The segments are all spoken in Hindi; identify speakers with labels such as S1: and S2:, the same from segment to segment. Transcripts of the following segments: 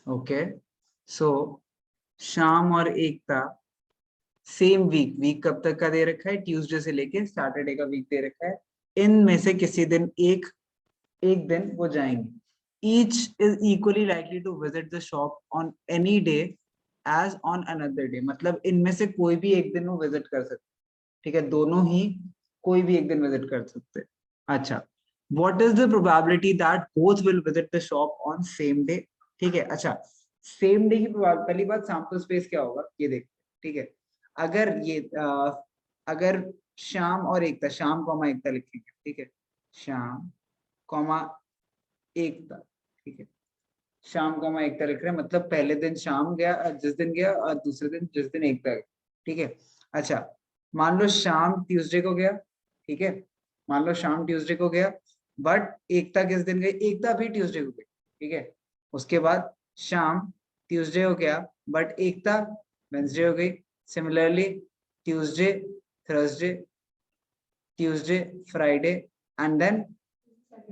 S1: ओके, सो शाम और एकता सेम वीक, वीक कब तक का दे रखा है, ट्यूसडे से लेके सैटरडे का वीक दे रखा है। इनमें से किसी दिन एक एक दिन वो जाएंगे। Each is equally likely to visit the shop on any day as on another day, मतलब इनमें से कोई भी एक दिन वो विजिट कर सकते, ठीक है, दोनों ही कोई भी एक दिन विजिट कर सकते। अच्छा, what is the probability that both will visit the shop on same day? ठीक है, अच्छा, सेम डे की प्रोबेबिलिटी, पहली बात सैंपल स्पेस क्या होगा ये देखते हैं, ठीक है। अगर ये अगर शाम और एकता, शाम कॉमा एकता लिखेंगे, ठीक है, शाम कॉमा एकता, ठीक है, शाम कॉमा एकता लिख रहे हैं, मतलब पहले दिन शाम गया, जिस दिन गया, और दूसरे दिन जिस दिन एकता गया, ठीक है। अच्छा, मान लो शाम ट्यूसडे को गया, ठीक है, मान लो शाम ट्यूसडे को गया, बट एकता किस दिन गई, एकता भी ट्यूसडे को गई, ठीक है। उसके बाद शाम ट्यूसडे हो गया, बट एकता वेंसडे हो गई। Similarly Tuesday, Thursday, Tuesday, Friday, and then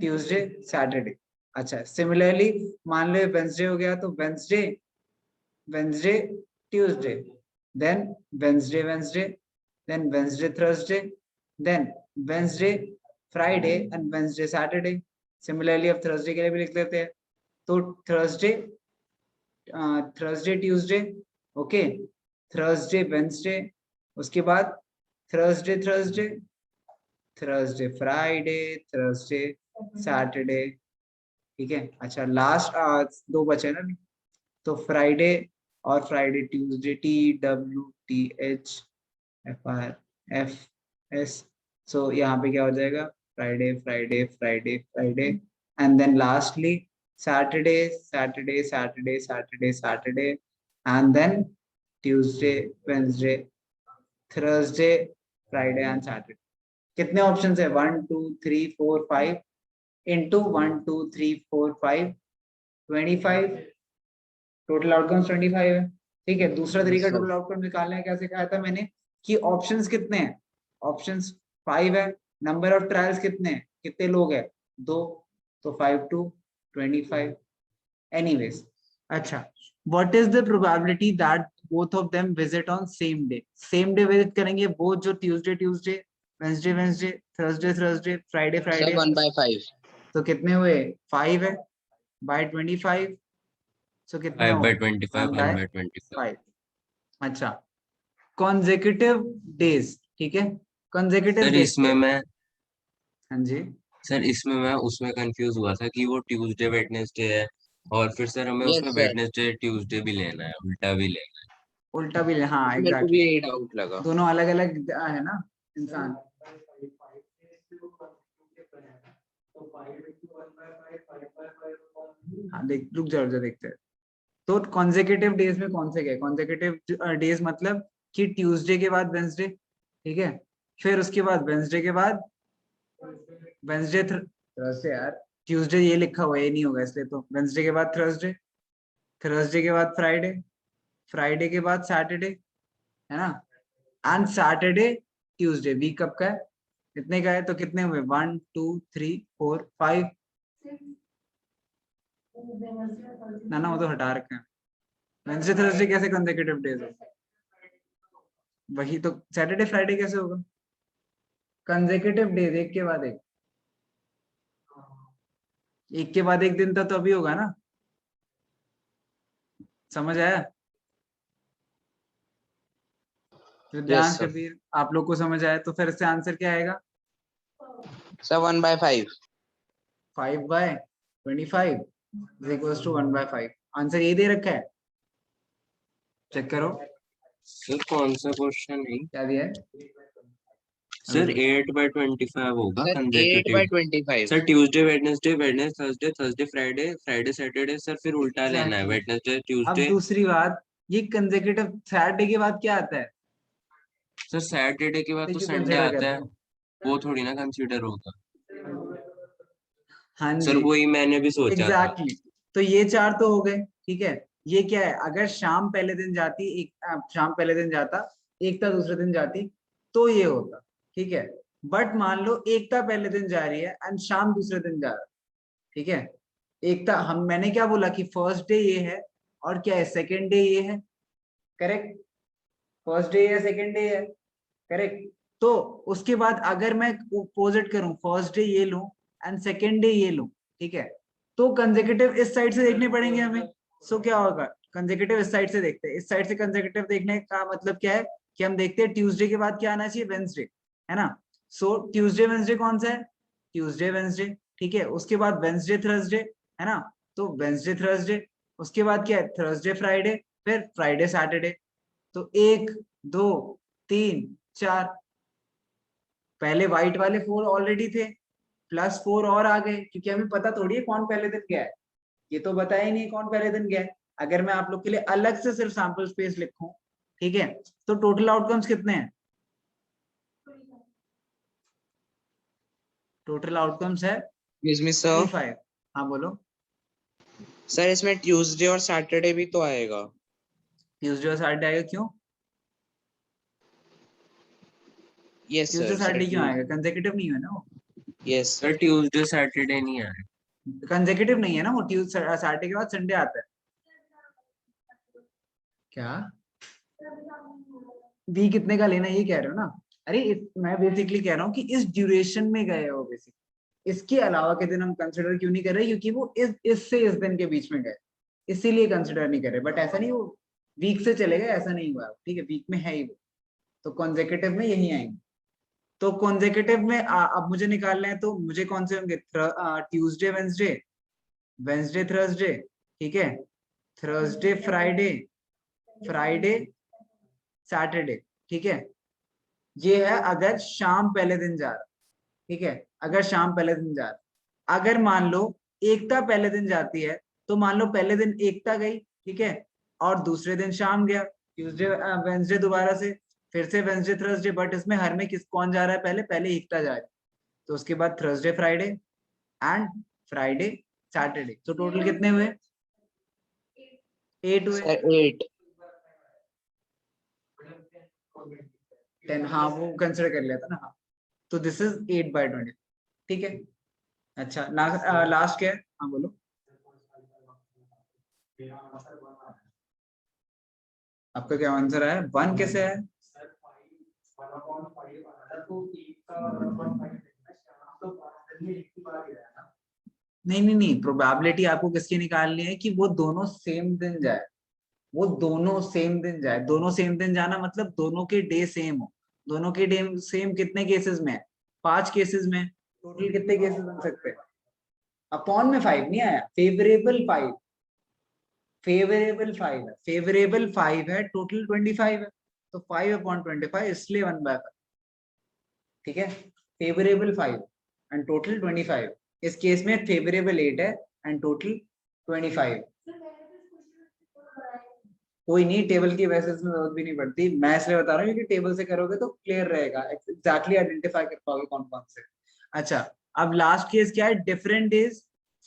S1: Tuesday, Saturday. अच्छा, सिमिलरली मान लो वेंसडे हो गया, तो Wednesday, Wednesday, Tuesday, then Wednesday, Wednesday, then Wednesday, Thursday, then Wednesday, Friday and Wednesday, Saturday. Similarly अब Thursday के लिए भी लिख लेते हैं, तो Thursday, Thursday, Tuesday, okay, Thursday, Wednesday, उसके बाद Thursday, Thursday, Thursday, Friday, Thursday, Saturday, ठीक है। अच्छा, लास्ट दो बचे ना, तो फ्राइडे और फ्राइडे ट्यूसडे, TWTHFRFS, सो यहाँ पे क्या हो जाएगा, Friday, Friday, Friday, Friday, and then lastly Saturday, Saturday, Saturday, Saturday, Saturday, and then Tuesday, Wednesday, Thursday, Friday and Saturday. कितने ऑप्शन है, 1 2 3 4 5 इंटू 1 2 3 4 5, 25, टोटल आउटकम्स 25 है, ठीक है। दूसरा तरीका
S2: सर
S1: टोटल आउटकम निकालने का क्या सिखाया था मैंने, कि ऑप्शंस कितने हैं, ऑप्शंस 5 है, नंबर ऑफ ट्रायल्स कितने हैं, कितने लोग हैं, 2, तो 5 2 25, एनीवेज। अच्छा, what is the probability that both of them visit on same day? Same day visit करेंगे वो, जो Tuesday Tuesday, Wednesday Wednesday, Thursday Thursday, Friday
S2: sir
S1: Friday,
S2: 1/5।
S1: तो कितने हुए, 5 है बाय 25, सो कितने
S3: 5
S1: हो,
S3: by 25,
S1: 1
S3: 1
S1: बाय
S3: by 25.
S1: 5। अच्छा, कॉन्जेक्यूटिव डेज, ठीक है, कॉन्जेक्यूटिव
S3: सर
S1: डेज
S3: इसमें
S1: पे,
S3: मैं
S1: हाँ जी,
S3: सर इसमें मैं उसमें कंफ्यूज हुआ था कि वो ट्यूसडे वेडनेसडे है, और फिर सर हमें
S2: यस
S3: उसमें
S2: सर,
S3: वेडनेसडे ट्यूसडे भी लेना है, उल्टा भी लेना
S1: उल्टा भी, हाँ
S2: मेरे को
S1: एग्जैक्टली,
S2: भी यही डाउट लगा।
S1: दोनों अलग अलग है ना इंसान। हाँ देख, रुक जाओ रुक जाओ, देखते हैं। तो कॉन्जेक्यूटिव डेज में कौन से गए, कॉन्जेक्यूटिव डेज मतलब कि ट्यूसडे के बाद वेंसडे, ठीक है, फिर उसके बाद वेंसडे के बाद वेंसडे, थर्सडे, यार ट्यूसडे ये लिखा हुआ है, ये नहीं होगा, इसलिए तो वेंसडे के बाद थर्सडे, थर्सडे के बाद फ्राइडे, फ्राइडे के बाद सैटरडे, है ना, एंड सैटरडे ट्यूसडे, वीक कब का है, इतने का है, तो कितने हुए, 1 2 3 4 5, ना वो तो हटा रखे हैं। वेंसडे थर्सडे कैसे कंसेक्यूटिव डेज है, वही तो, सैटरडे फ्राइडे कैसे होगा, कंसेक्यूटिव डेज एक के बाद एक, एक के बाद एक दिन तो अभी होगा ना, समझ आया,
S2: यस
S1: रुद्रांश
S2: सर।
S1: कबीर, आप लोग को समझ आया, तो फिर इससे आंसर क्या आएगा,
S2: sir 1/5।
S1: 5/25 is equals to 1/5, answer ये दे रखा है, चेक करो
S3: है। सर कौन सा क्वेश्चन है?
S1: क्या दिया है, अभी
S3: सर
S1: देखो।
S3: 8/25 होगा
S2: sir
S3: consecutive.
S2: 8/25।
S3: Sir Tuesday Wednesday, Wednesday Thursday, Thursday Friday, Friday Saturday, sir फिर उल्टा लेना है,
S1: एग्जैक्टली,
S3: वेडनेसडे
S1: अब
S3: ट्यूसडे।
S1: दूसरी बात, ये कंसेक्यूटिव सैटरडे के बाद क्या आता है,
S3: सर सैटरडे के बाद तो
S1: क्यों
S3: संडे
S1: कंसिडर
S3: आता
S1: करते
S3: है,
S1: हो,
S3: वो थोड़ी ना कंसीडर होगा।
S1: हाँ
S3: सर
S1: जी,
S3: वही मैंने भी सोचा था।
S1: Exactly exactly. तो ये चार तो हो गए, ठीक है। ये क्या है, अगर शाम पहले दिन जाती, एक शाम पहले दिन जाता, एकता दूसरे दिन जाती, तो ये होता, ठीक है। बट मान लो एकता पहले दिन जा रही है एंड शाम दूसरे दिन जा रहा है, ठीक है। एकता, हम मैंने क्या बोला कि फर्स्ट डे ये है, और क्या है, सेकेंड डे ये है, करेक्ट, फर्स्ट डे या सेकेंड डे है, करेक्ट। तो उसके बाद अगर मैं अपोजिट करूं, फर्स्ट डे ये लूं एंड सेकेंड डे ये लूं, ठीक है, तो कंसेक्यूटिव इस साइड से देखने पड़ेंगे हमें। सो क्या होगा, कंसेक्यूटिव इस साइड से देखते हैं, इस साइड से कंसेक्यूटिव देखने का मतलब क्या है कि हम देखते हैं ट्यूसडे के बाद क्या आना चाहिए, वेंसडे, है ना। सो ट्यूसडे वेंसडे कौन सा है, ट्यूसडे वेंसडे, ठीक है। उसके बाद वेंसडे थर्सडे, है ना, तो वेंसडे थर्सडे, उसके बाद क्या है, थर्सडे फ्राइडे, फिर फ्राइडे सैटरडे। तो 1 2 3 4, पहले व्हाइट वाले 4 ऑलरेडी थे, +4 और आ गए, क्योंकि हमें पता थोड़ी है कौन पहले दिन गया है, ये तो बताया ही नहीं कौन पहले दिन गया है। अगर मैं आप लोग के लिए अलग से सिर्फ सैंपल स्पेस लिखूं, ठीक है, तो टोटल आउटकम्स कितने हैं, टोटल आउटकम्स है
S2: Excuse me, sir.
S1: 35। हाँ बोलो।
S2: सर इसमें ट्यूसडे और सैटरडे भी तो आएगा।
S1: ट्यूसडे और सैटरडे आएगा, क्यों
S2: यस
S1: ट्यूसडे
S2: सर,
S1: सैटरडे क्यों आएगा, कंसेक्यूटिव नहीं है ना वो,
S2: यस
S3: सर ट्यूसडे सैटरडे नहीं आ रहा।
S1: कंसेक्यूटिव नहीं है ना वो, ट्यूसडे सैटरडे के बाद संडे आता है। क्या वी कितने का लेना, ये कह रहे हो ना। अरे मैं बेसिकली कह रहा हूँ कि इस ड्यूरेशन में गए हो बेसिक, इसके अलावा के दिन हम कंसिडर क्यों नहीं कर रहे, क्योंकि वो इससे इस दिन के बीच में गए, इसीलिए कंसिडर नहीं कर रहे। बट ऐसा नहीं वो वीक से चले गए, ऐसा नहीं हुआ, ठीक है, वीक में है ही वो, तो कॉन्जेक्यूटिव में यही आएंगे। तो कॉन्जेक्यूटिव में अब मुझे निकालना है, तो मुझे कौन से होंगे, ट्यूसडे वेंसडे, वेंसडे थर्सडे, ठीक है, थर्सडे फ्राइडे, फ्राइडे सैटरडे, ठीक है। ये है अगर शाम पहले दिन जा रहा, ठीक है, अगर शाम पहले दिन जा रहा। अगर मान लो एकता पहले दिन जाती है, तो मान लो पहले दिन एकता गई, ठीक है, और दूसरे दिन शाम गया, ट्यूसडे वेंसडे दोबारा से, फिर से वेंसडे थर्सडे, बट इसमें हर में किस कौन जा रहा है, पहले पहले एकता जा रहा है, तो उसके बाद Thursday Friday and Friday Saturday. तो टोटल कितने हुए, 8 हुए,
S2: सर 8।
S1: 10, हाँ वो कंसिडर कर लिया था ना, हाँ। तो दिस इज 8/20, ठीक है। अच्छा लास्ट क्या है, हाँ बोलो। आपका क्या आंसर है, 1 कैसे है, नहीं, प्रोबेबिलिटी आपको किसकी निकालनी है कि वो दोनों सेम दिन जाए, वो दोनों सेम दिन जाए। दोनों सेम दिन जाना मतलब दोनों के डे सेम हो, दोनों के डे सेम कितने केसेस में है, 5 केसेस में, टोटल कितने केसेस बन सकते हैं, अपॉन में 5 नहीं आया, फेवरेबल 5, फेवरेबल 5 है, फेवरेबल 5 है, टोटल 25 है, तो 5/25 इसलिए 1/5, ठीक है, फेवरेबल 5 एंड टोटल 25। इस केस में फेवरेबल 8 है एंड टोटल 25। कोई नहीं, टेबल की वैसे इसमें जरूरत भी नहीं पड़ती, मैं इसलिए बता रहा हूँ क्योंकि टेबल से करोगे तो क्लियर रहेगा, एग्जैक्टली आइडेंटिफाई कर पाओगे कौन कौन से। अच्छा अब लास्ट केस क्या है, डिफरेंट डेज,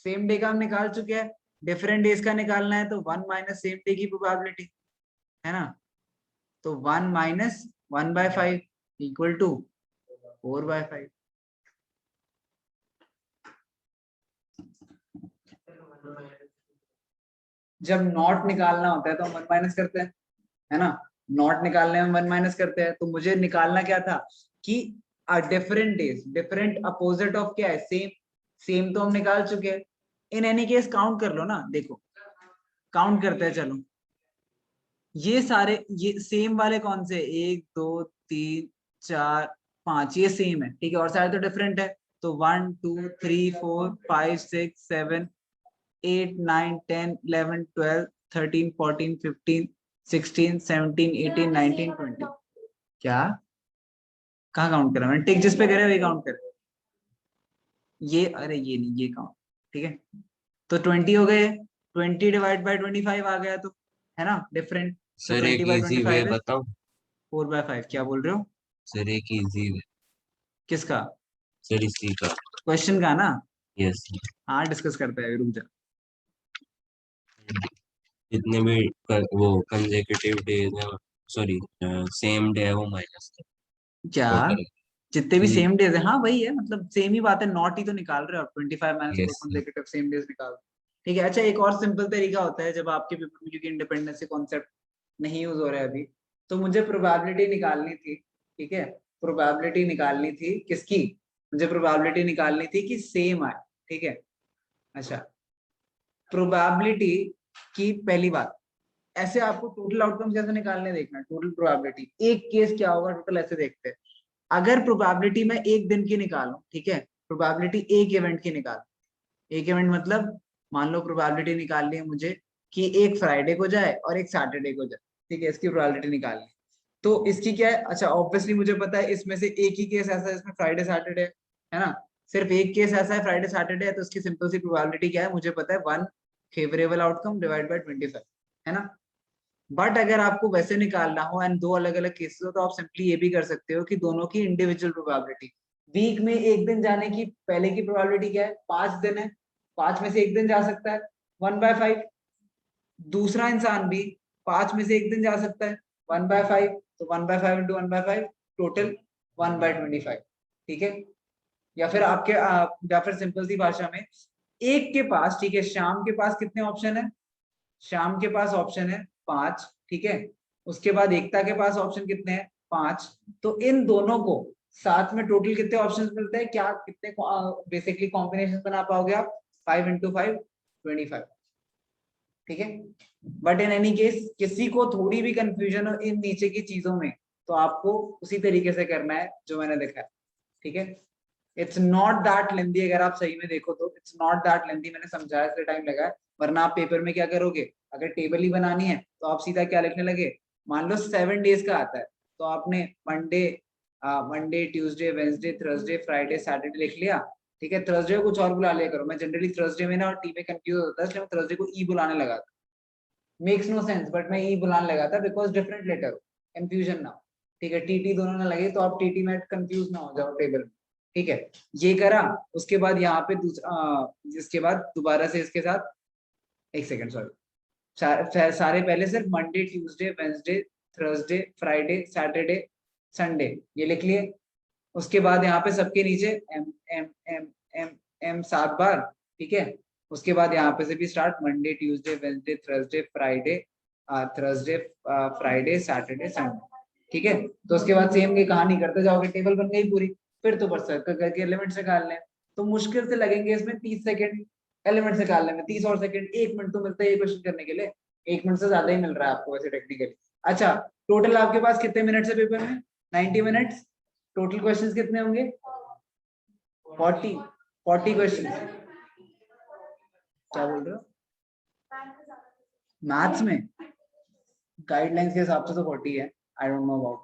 S1: सेम डे का हम निकाल चुके हैं, डिफरेंट डेज का निकालना है, तो 1 माइनस सेम डे की प्रोबेबिलिटी, है ना, तो 1 माइनस 1/5 इक्वल टू 4/5। जब नॉट निकालना होता है तो हम 1 माइनस करते हैं, है ना, नॉट निकालने में 1 माइनस करते हैं, तो मुझे निकालना क्या था कि different days, different opposite of क्या है, सेम, सेम तो हम निकाल चुके हैं। इन एनी केस काउंट कर लो ना, देखो काउंट करते हैं, चलो ये सारे ये सेम वाले कौन से, 1 2 3 4 5, ये सेम है, ठीक है, और सारे तो डिफरेंट है, तो 1 2 3 4 5 6 7 8 9 10 11 12 13 14 15 16 17 18 19 20। क्या कहाँ काउंट करा मैंने, टिक जिस पे करे वही काउंट करे, ये अरे ये नहीं, ये काउंट, ठीक है, तो 20 हो गए, 20/25 आ गया, तो है ना डिफरेंट, तो
S3: सर एक इजी वे
S1: 20/25 इज
S3: बताओ,
S1: 4/5। क्या बोल रहे हो,
S3: सर एक इजी वे,
S1: किसका,
S3: सर इसी का।
S1: क्वेश्चन का ना,
S3: यस,
S1: हाँ डिस्कस करते हैं, रुक जा।
S3: जितने भी वो कंसेक्यूटिव डेज है, सॉरी सेम डे है वो माइनस
S1: क्या
S3: टोटल।
S1: जितने भी सेम डेज है, हाँ वही है, मतलब सेम ही बात है, नॉट ही तो निकाल रहे हो, 25 minus 4
S3: yes
S1: consecutive same days निकाल, ठीक है। अच्छा, एक और सिंपल तरीका होता है जब आपके पेपर में, क्योंकि इंडिपेंडेंस कॉन्सेप्ट नहीं यूज हो रहा है अभी, तो मुझे प्रोबेबिलिटी निकालनी थी, ठीक है, प्रोबेबिलिटी निकालनी थी किसकी, मुझे प्रोबेबिलिटी निकालनी थी कि सेम आए, ठीक है। अच्छा, प्रोबेबिलिटी की पहली बात, ऐसे आपको टोटल आउटकम कैसे निकालने देखना है, टोटल प्रोबेबिलिटी, एक केस क्या होगा टोटल, ऐसे देखते हैं। अगर प्रोबेबिलिटी मैं एक दिन की निकालूं, ठीक है, प्रोबेबिलिटी एक इवेंट की निकाल, एक इवेंट मतलब मान लो प्रोबेबिलिटी निकालनी है मुझे कि एक फ्राइडे को जाए और एक सैटरडे को जाए, ठीक है, इसकी प्रोबेबिलिटी निकालनी है। तो इसकी क्या है, अच्छा ऑब्वियसली मुझे पता है इसमें से एक ही केस ऐसा है इसमें फ्राइडे सैटरडे है ना, सिर्फ एक केस ऐसा है फ्राइडे सैटरडे है, तो इसकी सिंपल सी प्रोबेबिलिटी क्या है, मुझे पता है 1 फेवरेबल आउटकम डिवाइड बाय 25, है ना। बट अगर आपको वैसे निकालना हो एंड दो अलग अलग केसेस हो, तो आप सिंपली ये भी कर सकते हो कि दोनों की इंडिविजुअल प्रोबेबिलिटी, वीक में एक दिन जाने की पहले की प्रोबेबिलिटी क्या है, 5 दिन है, 5 में से एक दिन जा सकता है 1/5, दूसरा इंसान भी 5 में से एक दिन जा सकता है 1/5, तो 1/5 इंटू 1/5 टोटल 1/25, ठीक है। या फिर आपके या फिर सिंपल सी भाषा में, एक के पास, ठीक है, शाम के पास कितने ऑप्शन है, शाम के पास ऑप्शन है 5, ठीक है, उसके बाद एकता के पास ऑप्शन कितने हैं 5, तो इन दोनों को साथ में टोटल कितने ऑप्शंस मिलते हैं, क्या कितने बेसिकली कॉम्बिनेशन बना पाओगे आप, 5 इंटू 5 25, ठीक है। बट इन एनी केस किसी को थोड़ी भी कंफ्यूजन हो इन नीचे की चीजों में, तो आपको उसी तरीके से करना है जो मैंने देखा है, ठीक है। इट्स नॉट दैट लेंदी, अगर आप सही में देखो तो इट्स नॉट दैट लेंदी, मैंने समझाया इसलिए टाइम लगा है, वरना आप पेपर में क्या करोगे, अगर टेबल ही बनानी है तो आप सीधा क्या लिखने लगे, मान लो 7 डेज का आता है, तो आपने Monday Tuesday Wednesday Thursday Friday Saturday लिख लिया, ठीक है। थर्सडे को कुछ और बुला लिया करो, मैं जनरली थर्सडे में ना टी में कंफ्यूज होता है, इसलिए मैं थर्सडे को ई बुलाने लगा था, मेक्स नो सेंस, बट मैं ई बुलाने लगा था बिकॉज डिफरेंट लेटर हो, कंफ्यूजन ना हो, ठीक है, टीटी दोनों ना लगे तो आप टीटी में कंफ्यूज ना हो जाओ टेबल में, ठीक है। ये करा, उसके बाद यहाँ पे दूसरा, इसके बाद दोबारा से इसके साथ, एक सेकंड सॉरी, सारे पहले सिर्फ Monday Tuesday Wednesday Thursday Friday Saturday Sunday ये लिख लिए, उसके बाद यहाँ पे सबके नीचे M M M M M 7 बार, ठीक है। उसके बाद यहाँ पे से भी start Monday Tuesday Wednesday Thursday Friday Saturday Sunday, ठीक है। तो उसके बाद सेम ये कहानी करते जाओगे, टेबल बन गई पूरी, फिर तो बस सर्कल करके एलिमेंट्स निकालने हैं, तो मुश्किल से लगेंगे इसमें 30 सेकंड एलिमेंट्स निकालने में, 30 और सेकंड, 1 मिनट तो मिलता है ये क्वेश्चन करने के लिए, 1 मिनट से ज्यादा ही मिल रहा है आपको वैसे टेक्निकली। अच्छा, टोटल आपके पास कितने मिनट्स है पेपर में, 90 मिनट्स, टोटल क्वेश्चंस कितने होंगे, 40 क्वेश्चंस, क्या बोल रहे हो, मैथ्स में गाइडलाइंस के हिसाब से तो 40 है, आई डोंट नो अबाउट,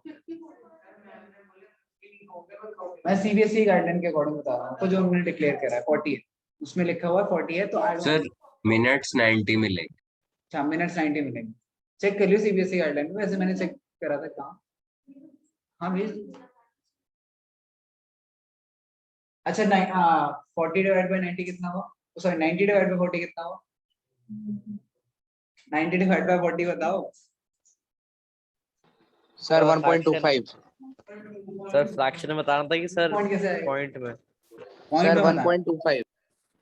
S1: मैं सीबीएसई गाइडलाइन के अकॉर्डिंग बता रहा हूँ, तो जो उन्होंने डिक्लेयर करा है 40 है, उसमें लिखा हुआ है 40 है, तो आई
S3: सर मिनट्स 90 मिलेंगे।
S1: अच्छा, मिनट्स 90 मिलेंगे, चेक कर लियो सीबीएसई गाइडलाइन में, वैसे मैंने चेक करा था कहाँ, हाँ भेज, अच्छा 40 डिवाइड बाय 90 कितना हुआ, सॉरी 90 डिवाइड बाय 40 कितना हुआ, 90 डिवाइड बाय 40 बताओ
S4: सर 1.25
S5: सर फ्रैक्शन में बता रहा था कि सर
S1: पॉइंट कैसे आएगा,
S5: पॉइंट में
S1: पॉइंट
S4: सर
S1: में बता
S4: 1.25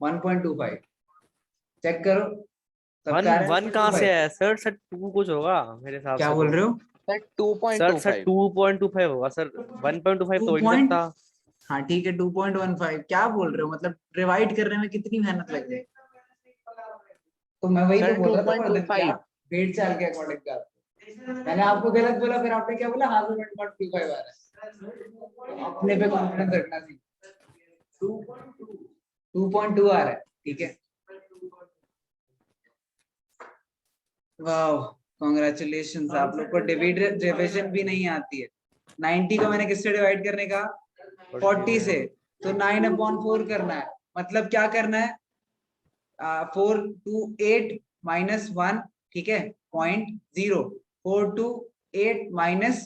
S1: 1.25, चेक करो सबका
S5: वन
S1: आ रहा है
S5: वन कहाँ
S1: 1.25?
S5: से है सर, सर 2 कुछ होगा मेरे हिसाब से,
S1: क्या बोल रहे हो,
S4: सर
S5: सर
S4: 2.25
S5: 2.25 होगा सर, 1.25 तो हो
S1: 2
S5: ही नहीं सकता।
S1: हाँ ठीक है 2.15, क्या बोल रहे हो, मतलब डिवाइड करने में कितनी मेहनत लग गई, तो मैं वही तो
S4: सर
S1: बोल रहा था पर दिन
S4: 2.25
S1: क्या वेट चाल के अकॉर्डिंग का, मैंने आपको गलत बोला, फिर आपने क्या बोला, हाँ 1.25 आ रहा है, अपने पे कॉन्फिडेंस रखना चाहिए, 2.2 आ रहा है, ठीक है, वाह कांग्रेचुलेशंस, आप लोग को डिविजन भी नहीं आती है, 90 को मैंने किससे डिवाइड करने का, 40 से, तो 9/4 करना है, मतलब क्या करना है, 4 to 8 minus 1, ठीक है, 0.0, 4 to 8 minus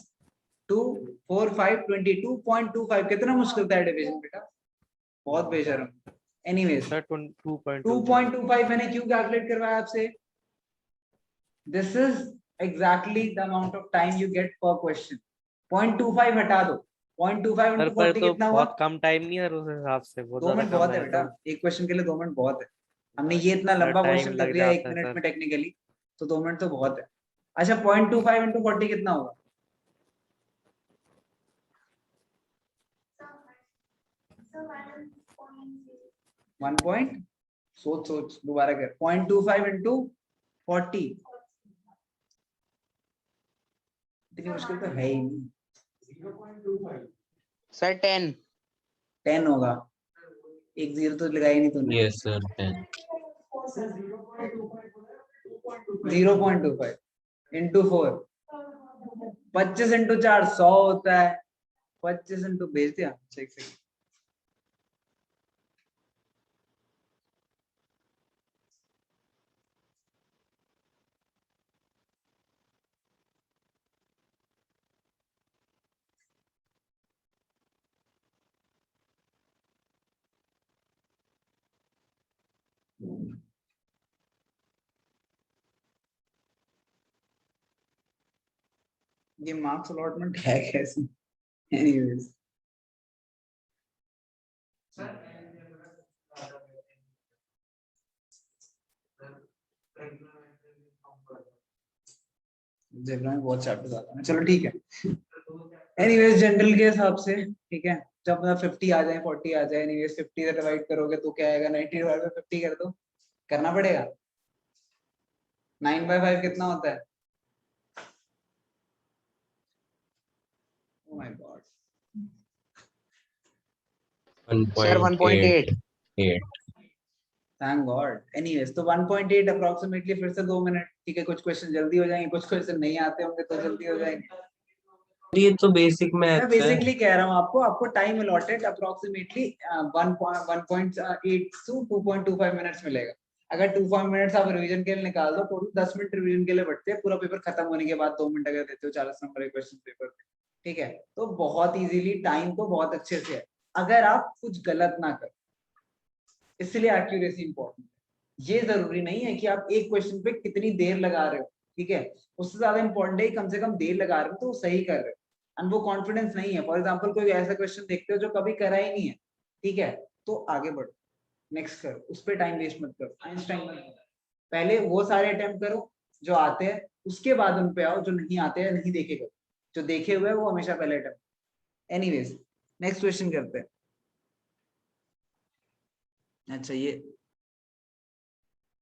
S1: 2 4 5 22.25, कितना मुश्किल था डिवीजन बेटा, बहुत बेशर्म, एनीवेज
S5: सर 2.2
S1: 2.25 मैंने क्यों कैलकुलेट करवाया आपसे, this is exactly the amount of time you get पर क्वेश्चन, 0.25 हटा दो, 0.25
S5: सर
S1: into
S5: पर
S1: 40
S5: तो
S1: कितना हुआ,
S5: बहुत कम टाइम नहीं है उस हिसाब से, बहुत
S1: 2
S5: ज्यादा
S1: मिनट
S5: कम
S1: बहुत है
S5: है
S1: बेटा,
S5: तो।
S1: एक क्वेश्चन के लिए 2 मिनट बहुत है, हमने ये इतना
S5: सर,
S1: लंबा
S5: time
S1: क्वेश्चन कर
S5: लग
S1: दिया 1
S5: जाता है,
S1: मिनट
S5: सर।
S1: में टेक्निकली, तो 2 मिनट तो बहुत है। अच्छा 0.25 इंटू 40 कितना होगा? 1 पॉइंट, सोच दोबारा कर, 0.25 इंटू 40, इतनी मुश्किल तो है ही नहीं।
S4: सर 10।
S1: 10 होगा, एक 0 तो लगाई नहीं तूने।
S3: यस सर 10
S1: 0.25 इंटू 4, 25 इंटू 4 100 होता है। 25 इंटू भेज दिया, एक सेकंड। ये मार्क्स अलॉटमेंट है कैसे? एनीवेज जनरल में बहुत चैप्टर्स आते हैं, चलो ठीक है। एनीवेज जनरल के हिसाब से ठीक है, जब 50 आ जाए 40 आ जाए, एनीवेज 50 से डिवाइड करोगे तो क्या आएगा? 90 डिवाइड बाय 50 कर दो, करना पड़ेगा। 9/5 कितना होता है? Oh my God,
S4: sir 1.8।
S3: 1.8
S1: thank God. Anyways तो 1.8 अप्रोक्सीमेटली, फिर से 2 मिनट, ठीक है। कुछ क्वेश्चन जल्दी हो जाएंगे, कुछ क्वेश्चन नहीं आते होंगे तो जल्दी हो जाएंगे।
S3: ये तो बेसिक
S1: मैं
S3: मैथ्स है।
S1: बेसिकली कह रहा हूँ आपको time allotted approximately 1.8 to 2.25 minutes मिलेगा। अगर 25 मिनट्स आप रिवीजन के लिए निकाल दो, टोटल 10 मिनट रिवीजन के लिए बढ़ते हैं। पूरा पेपर खत्म होने के बाद 2 मिनट अगर देते हो 40 नंबर के क्वेश्चन पेपर पे, ठीक है, तो बहुत इजीली टाइम तो बहुत अच्छे से है, अगर आप कुछ गलत ना करो। इसलिए एक्यूरेसी इंपॉर्टेंट है। ये जरूरी नहीं है कि आप एक क्वेश्चन पे कितनी देर लगा रहे हो, ठीक है, उससे ज्यादा इंपॉर्टेंट है कम से कम देर लगा रहे हो तो सही कर रहे हो। एंड वो कॉन्फिडेंस नहीं है। फॉर एग्जाम्पल कोई ऐसा क्वेश्चन देखते हो जो कभी करा ही नहीं है, ठीक है, तो आगे बढ़ो, नेक्स्ट करो, उस पर टाइम वेस्ट मत करो। आइंस्टाइन मत बनो। पहले वो सारे अटेम्प्ट करो जो आते हैं, उसके बाद उन पे आओ जो नहीं आते हैं, नहीं देखे करो। जो देखे हुए हैं वो हमेशा पहले अटेम्प्ट। एनीवेज नेक्स्ट क्वेश्चन करते हैं। अच्छा ये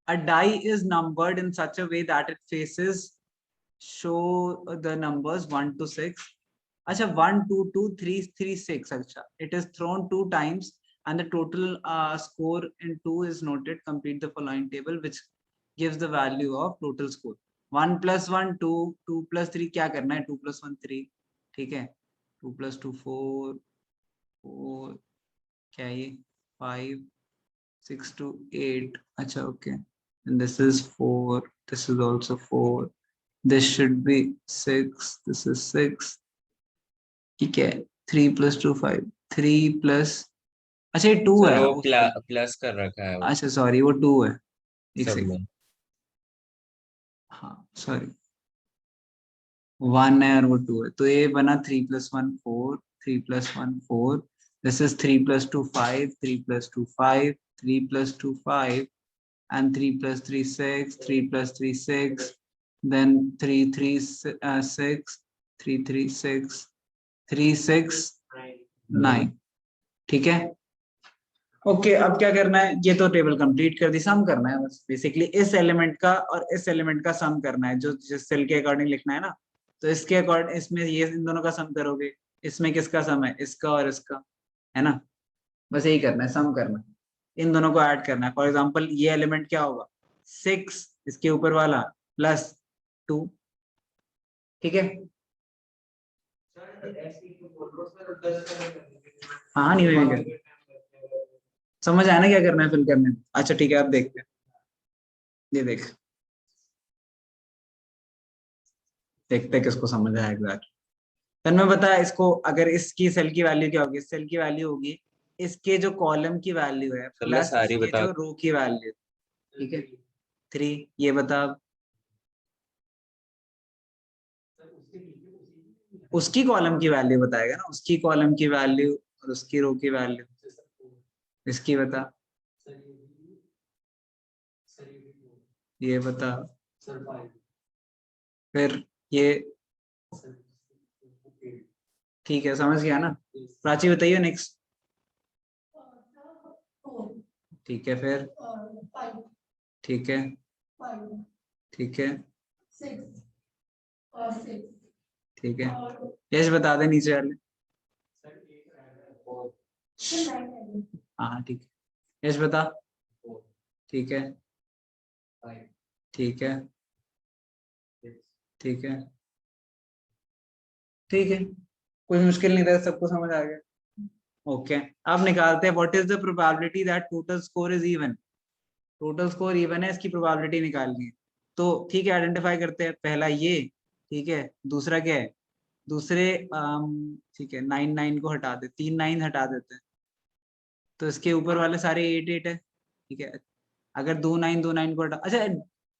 S1: a die is numbered in such a way that it faces show the numbers 1 to 6. अच्छा 1 2 2 3 3 6, अच्छा it is thrown 2 times and the total score in 2 is noted. Complete the following table which gives the value of total score. 1 plus 1 2, 2 plus 3 क्या करना है? 2 plus 1 3, ठीक है, 2 plus 2 4, 4 क्या ये 5 6 to 8, अच्छा okay, and this is 4, this is also 4, this should be 6, this is 6, ठीक है, 3 plus 2 5, 3 plus, अच्छा ये 2
S3: सर
S1: है,
S3: वो प्लस कर रखा है वो
S1: अच्छा सॉरी वो 2 है, एक
S3: सब
S1: सेकंड,
S3: में।
S1: हाँ सॉरी 1 है और वो 2 है, तो ये बना 3 plus 1 4, 3 plus 1 4, this is 3 plus 2 5, 3 plus 2 5, 3 plus 2 5, and 3 plus 3 6, 3 plus 3 6, then 3 3 6, 3 3 6, 3 6 9, ठीक है। ओके अब क्या करना है? ये तो टेबल कंप्लीट कर दी, सम करना है बस बेसिकली इस एलिमेंट का और इस एलिमेंट का सम करना है, जो जिस सेल के अकॉर्डिंग लिखना है ना, तो इसके अकॉर्डिंग इसमें ये इन दोनों का सम करोगे, इसमें किसका सम है? इसका और इसका, है ना, बस यही करना है, सम करना है, इन दोनों को ऐड करना है। फॉर एग्जांपल ये एलिमेंट क्या होगा? 6 इसके ऊपर वाला प्लस 2, ठीक है, हाँ नहीं हुई, समझ आया ना क्या करना है फिल करने में? अच्छा ठीक है अब देखते हैं, ये देखते हैं किसको समझ आया एग्जैक्ट। तन में बता इसको, अगर इसकी सेल की वैल्यू क्या होगी? सेल की वैल्यू होगी इसके जो कॉलम की वैल्यू है
S3: सर मैं
S1: प्लस
S3: सारी
S1: इसके
S3: बता
S1: जो रो की वैल्यू, ठीक है 3, ये बता अब। उसकी कॉलम की वैल्यू बताएगा ना, उसकी कॉलम की वैल्यू और उसकी रो की वैल्यू, इसकी बता। ये बता, फिर ये, ठीक है समझ गया ना। प्राची बताइए नेक्स्ट। ठीक है, फिर ठीक है, ठीक है, ठीक है, यश बता दे नीचे वाले। हाँ ठीक है, यश बता। ठीक है, ठीक है, ठीक है, ठीक है, कोई मुश्किल नहीं था, सबको समझ आ गया। ओके, अब निकालते हैं what is the probability that total score is even. Total score even है, इसकी प्रोबेबिलिटी निकालनी है। तो ठीक है, आइडेंटिफाई करते हैं। पहला ये, ठीक है, दूसरा क्या है, दूसरे ठीक है, 9 9 को हटा दे, 3 9 हटा देते हैं, तो इसके ऊपर वाले सारे 8 8 है। ठीक है, अगर 2 9 को हटा, अच्छा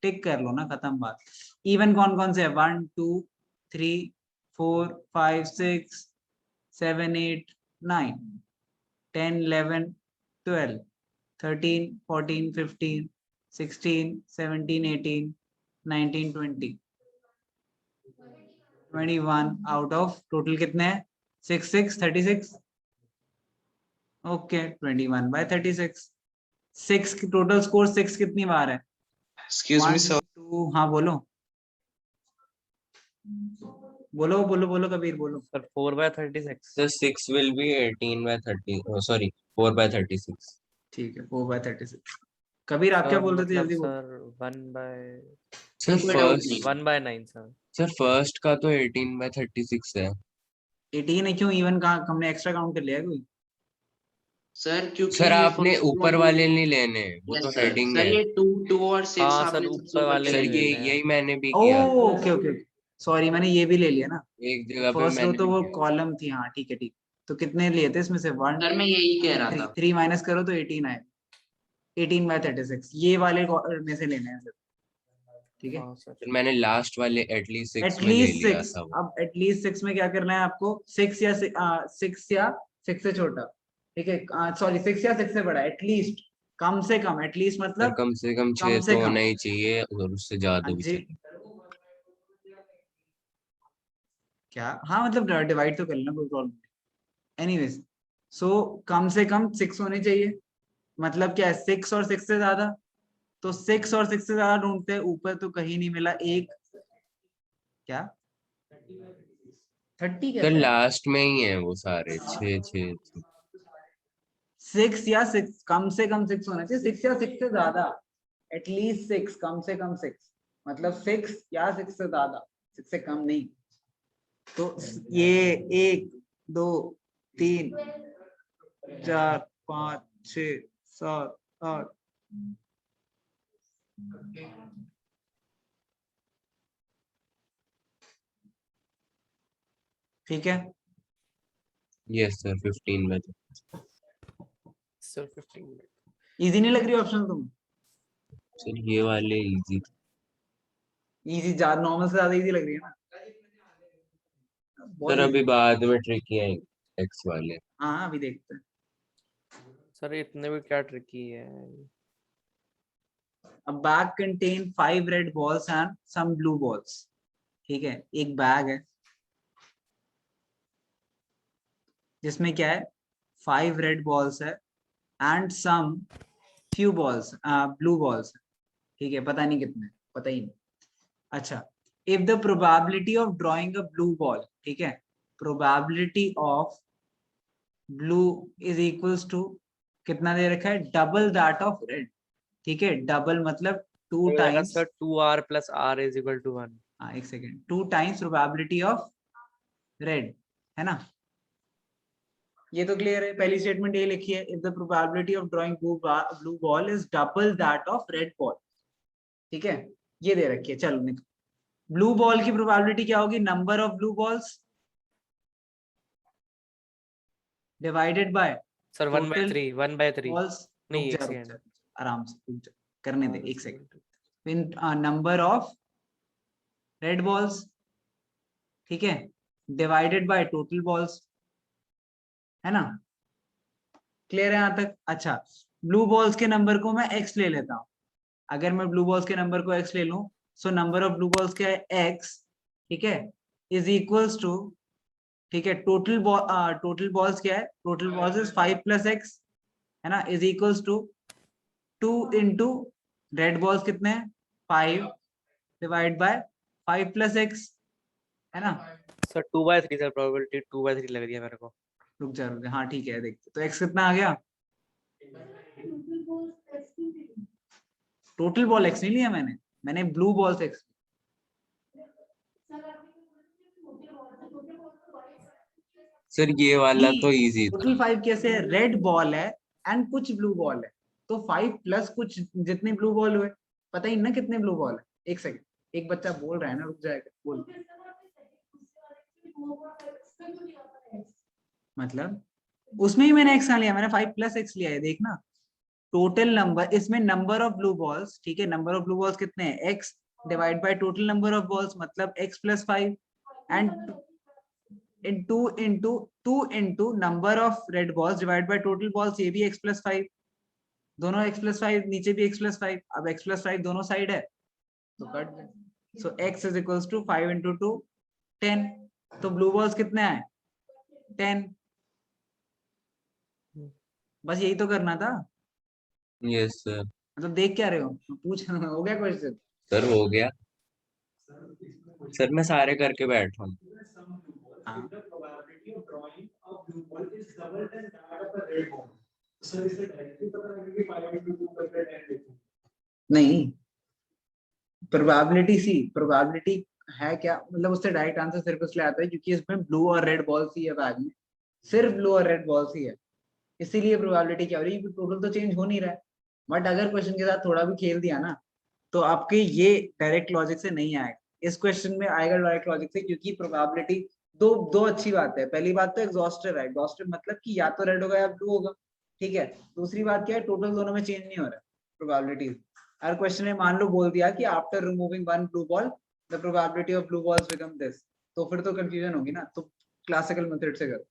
S1: टिक कर लो ना, खत्म बात। इवन कौन कौन से है, 1 2 3 4 5 6 7 8 9 10 11 12 13 14 15 16 17 18 19 20 21 आउट ऑफ टोटल कितने हैं, 6 6 36। ओके, 21/36। 6 की टोटल स्कोर 6 कितनी बार है,
S2: Excuse me,
S1: 1
S2: sir.
S1: 2, हाँ बोलो बोलो बोलो बोलो, कबीर बोलो।
S5: Sir 4/36।
S3: So 6 will be 18/30. Oh, sorry, 4/36.
S1: ठीक है, 4/36। कबीर आप क्या
S5: सर
S1: बोल रहे थे,
S5: मतलब
S1: जल्दी बोलो।
S5: Sir
S3: sir first
S5: 1/9 sir.
S3: Sir first का तो 18/36 है।
S1: 18 है, क्यों इवन कहाँ, हमने एक्स्ट्रा काउंट कर लिया है कोई।
S2: सर क्योंकि
S3: सर आपने
S2: first
S3: ऊपर
S2: वाली-
S3: वाले नहीं लेने, वो
S2: Yes,
S3: तो
S2: sir.
S3: हेडिंग
S2: सर
S3: है।
S2: ये 2 और 6
S5: हाँ सर,
S2: आपने
S5: ऊपर
S2: सबसे ऊपर
S5: वाले
S3: सर
S2: ले
S5: नहीं
S3: ये
S2: लिया।
S5: लेने हैं।
S3: यही मैंने भी
S1: ओ
S3: किया।
S1: ओके ओके, सॉरी, मैंने ये भी ले लिया ना,
S3: एक जगह पे
S1: फर्स्ट रो
S3: मैंने
S1: तो
S3: भी
S1: वो
S3: किया।
S1: कॉलम थी, हाँ ठीक है ठीक। तो कितने लिए थे इसमें से, 1
S2: सर मैं यही कह रहा
S1: 3
S2: था।
S1: 3 माइनस करो तो 18 आए, 18/36 ये वाले में से लेने हैं सर। ठीक है,
S5: हाँ सर।
S3: सर मैंने लास्ट वाले एटलीस्ट 6 में ले
S1: एटलीस्ट
S3: लिया
S1: 6।
S3: था वो।
S1: अब एटलीस्ट 6 में क्या करना है आपको, 6 या 6 से छोटा, ठीक है, सॉरी 6 या 6 से बड़ा, एटलीस्ट, कम से कम, एटलीस्ट
S3: सर
S1: मतलब
S3: कम से कम 6
S1: कम से
S3: तो
S1: कम।
S3: होना ही चाहिए, और उससे ज्यादा
S1: हाँ
S3: भी
S1: जी,
S3: चाहिए।
S1: क्या, हाँ मतलब डिवाइड तो कर लेना, कोई प्रॉब्लम नहीं। एनीवेज, सो कम से कम 6 होने चाहिए, मतलब क्या है, 6 और 6 से ज्यादा। तो 6 और 6 से ज्यादा ढूंढते हैं, ऊपर तो कहीं नहीं मिला, एक क्या 30
S3: सर
S1: कैसे,
S3: लास्ट में ही है वो सारे 6 6 6।
S1: 6 या 6, कम से कम 6 होना चाहिए, 6 या 6 से ज्यादा, एटलीस्ट 6, कम से कम 6, मतलब 6 या 6 से ज्यादा, 6 से कम नहीं। तो ये 1 2 3 4 5 6 7 8, ठीक है।
S3: यस सर 15 में।
S5: सर 15।
S1: इजी नहीं लग रही ऑप्शन तुम,
S3: सर ये वाले इजी।
S1: इजी ज्यादा, नॉर्मल से ज्यादा इजी लग रही है ना, बहुत
S3: सर
S1: easy।
S3: अभी बाद में ट्रिकी है एक्स वाले।
S1: हाँ अभी देखते हैं।
S5: सर इतने भी क्या ट्रिकी है।
S1: A bag contain 5 red balls and some blue balls, ठीक है, एक बैग है जिसमें क्या है, 5 रेड बॉल्स है and some few balls, blue balls, ठीक है, पता नहीं कितने, पता ही नहीं। अच्छा, if the probability of drawing a blue ball, ठीक है, probability of blue is equals to, कितना दे रखा है, डबल दैट ऑफ रेड, ठीक है, डबल मतलब 2 टाइम्स,
S5: सर 2r + r = 1।
S1: हाँ एक second, 2 times probability of red, है ना, ये तो क्लियर है। पहली स्टेटमेंट ये लिखी है, if the probability of drawing blue ball is double that of red ball, ठीक है, ये दे रखी है। चलो निकल, ब्लू बॉल की प्रोबेबिलिटी क्या होगी, number of blue balls divided by
S5: sir
S1: total
S5: 1/3 1/3।
S1: Balls.
S5: नहीं,
S1: रुक
S5: एक
S1: जा रुक
S5: सेकंड।
S1: जा, आराम से रुक जा, करने दे एक second. Number of red balls, ठीक है, डिवाइडेड बाय टोटल बॉल्स, है ना, क्लियर है यहाँ तक। अच्छा, ब्लू बॉल्स के नंबर को मैं x ले लेता हूँ, अगर मैं ब्लू बॉल्स के नंबर को x ले लूं, so number of blue balls क्या है x, ठीक है, इज इक्वल्स टू, ठीक है, टोटल बॉल्स क्या है, टोटल बॉल्स इज 5 + x, है ना, is equals to 2 into red balls कितने हैं 5 डिवाइड बाय 5 + x, है ना।
S5: सर 2/3 सर, प्रोबेबिलिटी 2/3 लग रही है मेरे को।
S1: रुक जा, हाँ ठीक है, देखते तो x कितना आ गया, टोटल बॉल x नहीं लिया मैंने ब्लू बॉल्स x।
S3: सर ये वाला तो इजी था।
S1: टोटल 5 कैसे है, रेड बॉल है एंड कुछ ब्लू बॉल है, तो 5 प्लस कुछ जितने ब्लू बॉल हुए, पता ही ना कितने ब्लू बॉल है। एक सेकंड, एक बच्चा बोल रहा है ना, रुक जाएगा, बोल। मतलब उसमें ही मैंने x ना लिया, मैंने 5 + x लिया है, देखना टोटल नंबर, इसमें नंबर ऑफ ब्लू बॉल्स, ठीक है, नंबर ऑफ ब्लू बॉल्स कितने हैं x divide by total number of balls, मतलब x + 5 and two into number of red balls divide by total balls, ये भी x + 5, दोनों x + 5, नीचे भी x + 5, अब x + 5 दोनों साइड है तो कट दे, so x is equals to 5 × 2 10, तो ब्लू बॉल्स कितने आए 10, बस यही तो करना था,
S3: यस सर।
S1: मतलब देख क्या रहे हो, पूछ हो गया क्वेश्चन।
S3: सर हो गया सर, मैं सारे करके बैठ रहा हूँ।
S1: हाँ नहीं, प्रोबेबिलिटी है क्या, मतलब उससे डायरेक्ट आंसर सिर्फ इसलिए आता है क्योंकि इसमें ब्लू और रेड बॉल्स ही है बैग में, सिर्फ ब्लू और रेड बॉल्स ही है, इसीलिए प्रोबेबिलिटी क्या हो रही है, टोटल तो चेंज हो नहीं रहा है। बट अगर क्वेश्चन के साथ थोड़ा भी खेल दिया ना, तो आपके ये डायरेक्ट लॉजिक से नहीं आएगा, इस क्वेश्चन में आएगा डायरेक्ट लॉजिक से, क्योंकि प्रोबेबिलिटी दो दो अच्छी बात है, पहली बात तो एग्जॉस्टिव है, एग्जॉस्टिव मतलब कि या तो रेड होगा या ब्लू होगा, ठीक है, दूसरी बात क्या है, टोटल दोनों में चेंज नहीं हो रहा है प्रोबेबिलिटी। हर क्वेश्चन में मान लो बोल दिया कि after removing one blue ball the probability of blue balls become this, तो फिर तो कंफ्यूजन होगी ना, तो क्लासिकल मेथड से करो।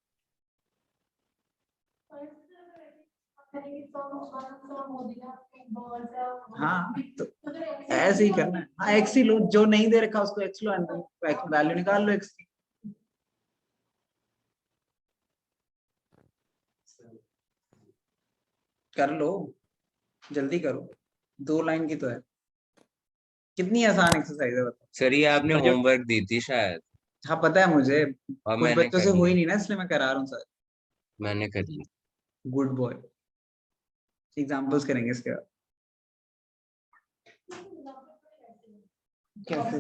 S1: हाँ तो ऐसे ही करना है, हाँ एक्स ही लो, जो नहीं दे रखा उसको एक्स लो, वैल्यू निकाल लो एक्स की। कर लो, जल्दी करो, 2 लाइन की तो है, कितनी आसान एक्सरसाइज है बताओ।
S3: सर ये आपने
S5: सर, जो
S3: होमवर्क दी थी शायद,
S1: हाँ पता है मुझे,
S3: और
S1: कुछ
S3: मैंने
S1: बच्चों
S3: कर
S1: से हुई
S3: ली।
S1: नहीं ना, इसलिए मैं करा रहा हूँ सर।
S3: मैंने कर ली।
S1: गुड बॉय, एग्जांपल्स करेंगे इसके बाद। कैसे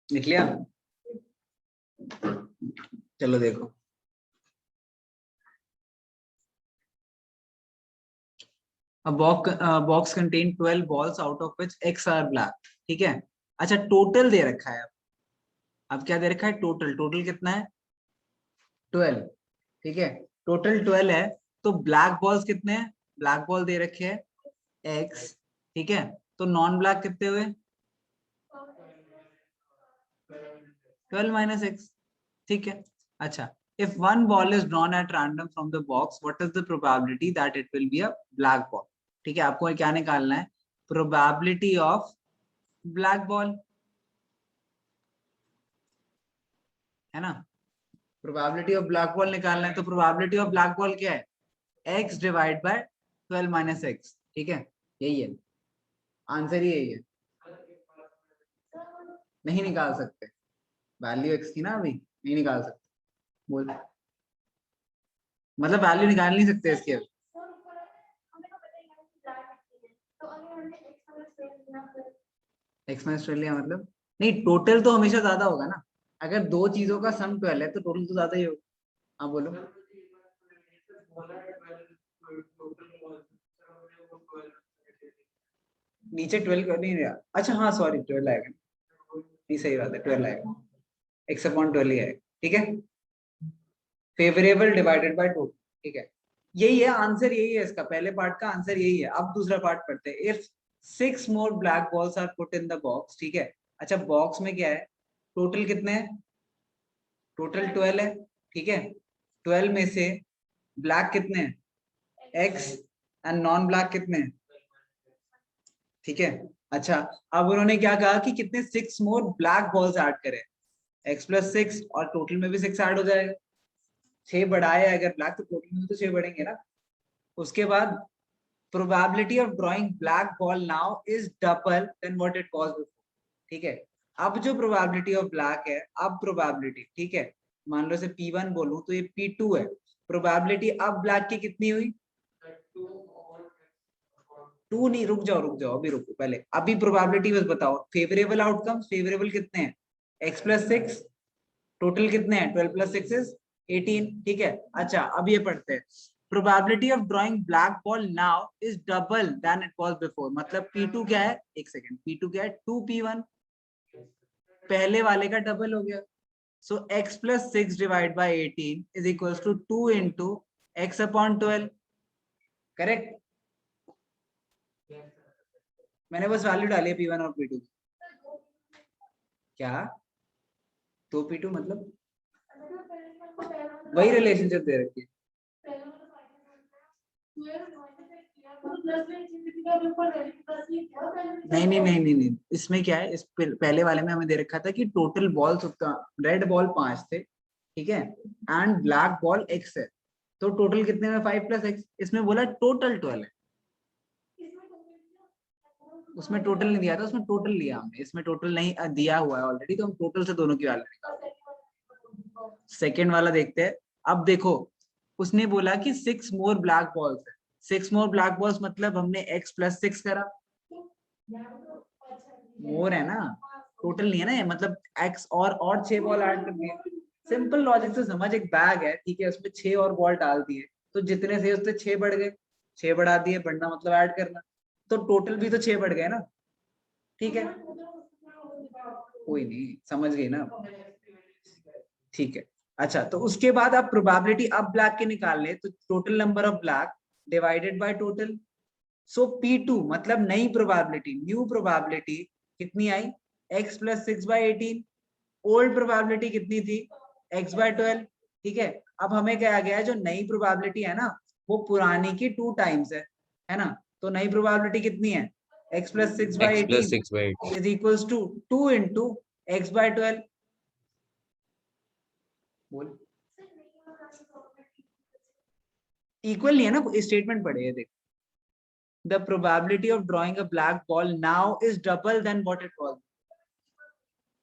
S1: लिख लिया, चलो देखो, a box contain 12 balls out of which x are black, ठीक है। अच्छा टोटल दे रखा है, अब क्या दे रखा है, टोटल कितना है 12, ठीक है, टोटल 12 है, तो ब्लैक बॉल्स कितने हैं, ब्लैक बॉल दे रखे हैं x, ठीक है, तो नॉन ब्लैक कितने हुए 12 - x, ठीक है। अच्छा, if one ball is drawn at random from the box, what is the probability that it will be a black ball, ठीक है, आपको क्या निकालना है, probability of black ball, है ना, प्रोबेबिलिटी ऑफ ब्लैक बॉल निकालना है, तो प्रोबेबिलिटी ऑफ ब्लैक बॉल क्या है x डिवाइड बाय 12 - x, ठीक है, यही है आंसर, यही है, नहीं निकाल सकते, वैल्यू x की ना, अभी नहीं निकाल सकते, बोल मतलब वैल्यू निकाल नहीं सकते इसके, x माइनस 12 लिया मतलब, नहीं टोटल तो हमेशा ज्यादा होगा ना, अगर दो चीजों का सम 12 है तो टोटल तो ज्यादा ही होगा। हाँ बोलो, नीचे 12 कर नहीं रहा, अच्छा हाँ सॉरी 12 आएगा, नहीं सही बात है 12 आएगा, x/12 ही आएगा, ठीक है, फेवरेबल डिवाइडेड बाय 2, ठीक है, यही है आंसर, यही है इसका, पहले पार्ट का आंसर यही है। अब दूसरा पार्ट पढ़ते हैं, if 6 more black balls are put in the box, ठीक है, अच्छा बॉक्स में क्या है, टोटल कितने हैं टोटल 12 है, ठीक है। 12 में से ब्लैक कितने हैं, x, एंड नॉन ब्लैक कितने हैं, ठीक है। अच्छा, अब उन्होंने क्या कहा कि कितने 6 मोर ब्लैक बॉल्स ऐड करें, x प्लस 6, और टोटल में भी 6 ऐड हो जाएगा। 6 बढ़ाए अगर ब्लैक तो टोटल में तो 6 बढ़ेंगे ना। उसके बाद probability of drawing black ball now is double than what it was before, ठीक है। अब जो probability of black है, अब probability, ठीक है, मान लो इसे P1 बोलूं तो ये P2 है। probability अब black की कितनी हुई, 2 नहीं, रुक जाओ अभी रुको, पहले अभी probability बस बताओ। फेवरेबल आउटकम, फेवरेबल कितने हैं, x प्लस 6, टोटल कितने हैं, 12 प्लस 6 इज 18, ठीक है। अच्छा, अब ये पढ़ते हैं, probability of drawing black ball now is double than it was before, मतलब P2 क्या है, एक सेकंड, P2 क्या है, 2P1, पहले वाले का डबल हो गया। So x plus 6 divide by 18 is equals to 2 into x upon 12, correct. मैंने बस वैल्यू डाली है P1 और P2, क्या 2P2 मतलब वही रिलेशनशिप दे रखी है। नहीं, इसमें क्या है, इस पहले वाले में हमें दे रखा था कि टोटल बॉल्स उसका रेड बॉल 5 थे, ठीक है, एंड ब्लैक बॉल x है, तो टोटल कितने में 5 प्लस x, इसमें बोला टोटल 12 है। उसमें टोटल नहीं दिया था, उसमें टोटल लिया हमने, इसमें टोटल नहीं दिया हुआ है ऑलरेडी, तो हम टोटल से दोनों की वैल्यू निकालते हैं। सेकेंड वाला देखते हैं। अब देखो, उसने बोला कि 6 मोर ब्लैक बॉल्स है, 6 मोर ब्लैक बॉल्स मतलब हमने x प्लस 6 करा, मोर है ना, टोटल नहीं है ना ये, मतलब x और 6 बॉल ऐड कर दिए। सिंपल लॉजिक से समझ, एक बैग है, ठीक है, उसमें 6 और बॉल डाल दिए, तो जितने थे उससे 6 बढ़ गए, 6 बढ़ा दिए, बढ़ना मतलब ऐड करना, तो टोटल भी तो 6 बढ़ गए ना, ठीक है, कोई नहीं, समझ गई ना, ठीक है। अच्छा, तो उसके बाद आप प्रोबेबिलिटी अब ब्लैक के निकाल ले, तो total number of black divided by total, so P2 मतलब नई प्रोबेबिलिटी, न्यू प्रोबेबिलिटी कितनी आई, x plus 6 by 18, old probability कितनी थी, x बाय 12, ठीक है। अब हमें क्या आ गया है, जो नई प्रोबेबिलिटी है ना, वो पुरानी की 2 टाइम्स है ना, तो नई प्रोबेबिलिटी कितनी है, x plus 6 by
S3: x plus
S1: 18
S3: 6 by 18
S1: is equals to 2 into x by 12, बोल इक्वल नहीं है ना, स्टेटमेंट पढ़े देख, the probability of drawing a black ball now is double than what it was,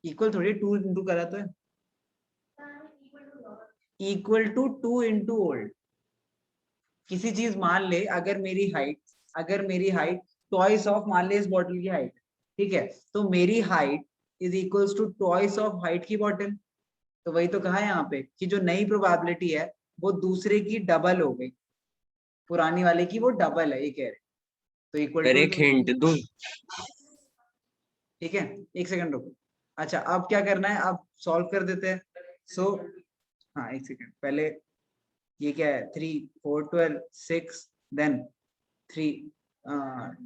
S1: equal थोड़ी 2 इंटू करा तो है, इक्वल टू 2 इंटू ओल्ड। किसी चीज मान ले, अगर मेरी हाइट ट्वाइस ऑफ, मान ले इस बॉटल की हाइट, ठीक है, तो मेरी height is equals to twice of height की बॉटल, तो वही तो कहा है यहाँ पे कि जो नई प्रोबेबिलिटी है वो दूसरे की डबल हो गई, पुरानी वाले की वो डबल है, ये कह रहे, तो इक्वल
S3: सर
S1: टू,
S3: एक हिंट दूं,
S1: ठीक है, एक सेकंड रुको। अच्छा, अब क्या करना है, अब सॉल्व कर देते हैं। सो हाँ, एक सेकंड, पहले ये क्या है, 3 4 12 6, देन 3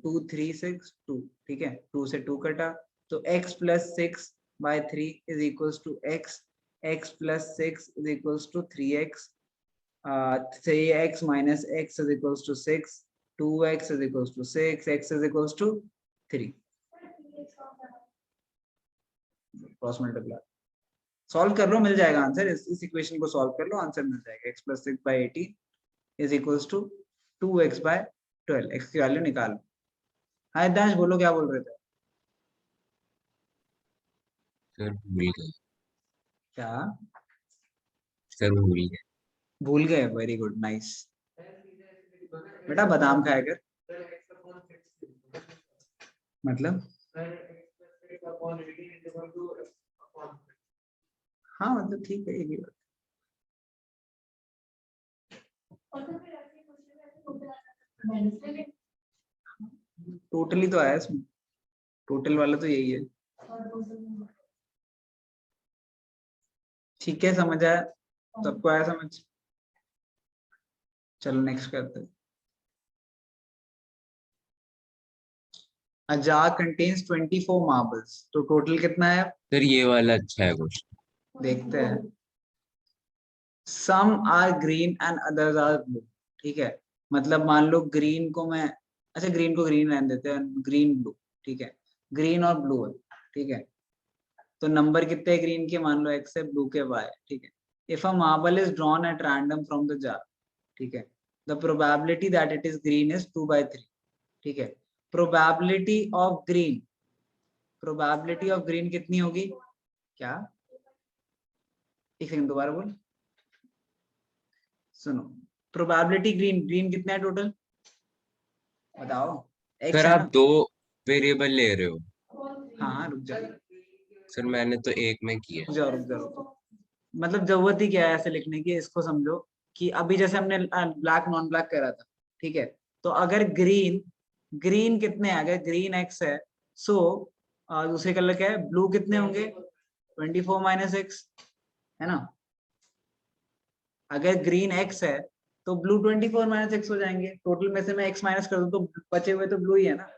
S1: 2 3 6 2, ठीक है, 2 से 2 कटा, तो x plus 6 by 3 is equals to x plus 6 is equals to 3x, 3x minus x is equals to 6, 2x is equals to 6, x is equals to 3, cross multiply solve कर लो, मिल जाएगा आंसर, इस इक्वेशन को सॉल्व कर लो, आंसर मिल जाएगा, x plus 6 by 18 is equals to 2x by 12, x की वैल्यू निकालो। हाँ दांश, बोलो क्या बोल रहे थे,
S3: सर भूल गए,
S1: क्या
S3: सर भूल गए।
S1: भूल गए, वेरी गुड, नाइस, बेटा बादाम खाया कर, मतलब हाँ, मतलब ठीक है, ये भी टोटली तो आया इसमें, टोटल वाला तो यही है, ठीक है, समझ आया, सबको आया समझ, चलो नेक्स्ट करते हैं। A jar contains 24 marbles, तो टोटल कितना है,
S3: सर ये वाला अच्छा है क्वेश्चन,
S1: देखते हैं। Some are green and others are blue, ठीक है। मतलब मान लो ग्रीन को मैं, अच्छा ग्रीन को ग्रीन रहने देते हैं, ग्रीन ब्लू, ठीक है। ग्रीन और ब्लू है, ठीक है। तो नंबर कितने ग्रीन के, मान लो x है, ब्लू के y, ठीक है। If a marble is drawn at random from the jar, ठीक है, the probability that it is green is 2/3, ठीक है। Probability of green, probability of green कितनी होगी, क्या, एक सेकंड दोबारा बोल, सुनो। प्रोबेबिलिटी ग्रीन, ग्रीन कितना है टोटल बताओ, x
S3: सर
S1: है
S3: आप
S1: ना।
S3: 2 वेरिएबल ले रहे हो।
S1: हाँ हाँ रुक जाओ,
S3: सर मैंने तो एक में किया।
S1: रुक जाओ रुक जाओ रुक जाओ। मतलब जरूरत ही क्या है ऐसे लिखने की, इसको समझो कि अभी जैसे हमने ब्लैक नॉन ब्लैक करा था, ठीक है। तो अगर ग्रीन, ग्रीन कितने हैं, अगर ग्रीन x है, सो दूसरे कलर क्या है, ब्लू कितने होंगे, 24 - x, है ना। अगर ग्रीन x है तो ब्लू 24 - x हो जाएंगे, टोटल में से मैं x माइनस कर दूं तो बचे हुए तो ब्लू ही है ना।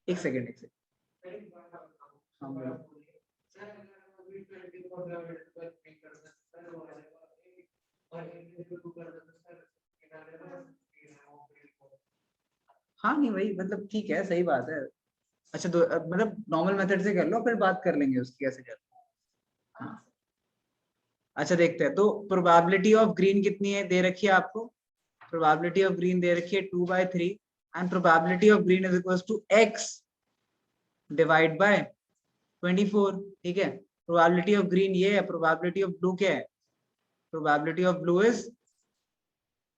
S1: एक सेकेंड, एक सेकेंड, हाँ बोलो। हाँ नहीं वही, मतलब ठीक है, सही बात है। अच्छा तो मतलब नॉर्मल मेथड से कर लो, फिर बात कर लेंगे उसकी कैसे कर। हाँ अच्छा देखते हैं, तो प्रोबेबिलिटी ऑफ ग्रीन कितनी है दे रखी है आपको, प्रोबेबिलिटी ऑफ ग्रीन दे रखी है 2/3, and probability of green is equal to x divide by 24, ठीक है। प्रोबेबिलिटी ऑफ ग्रीन ये है, प्रोबेबिलिटी ऑफ ब्लू क्या है, प्रोबेबिलिटी ऑफ ब्लू इज,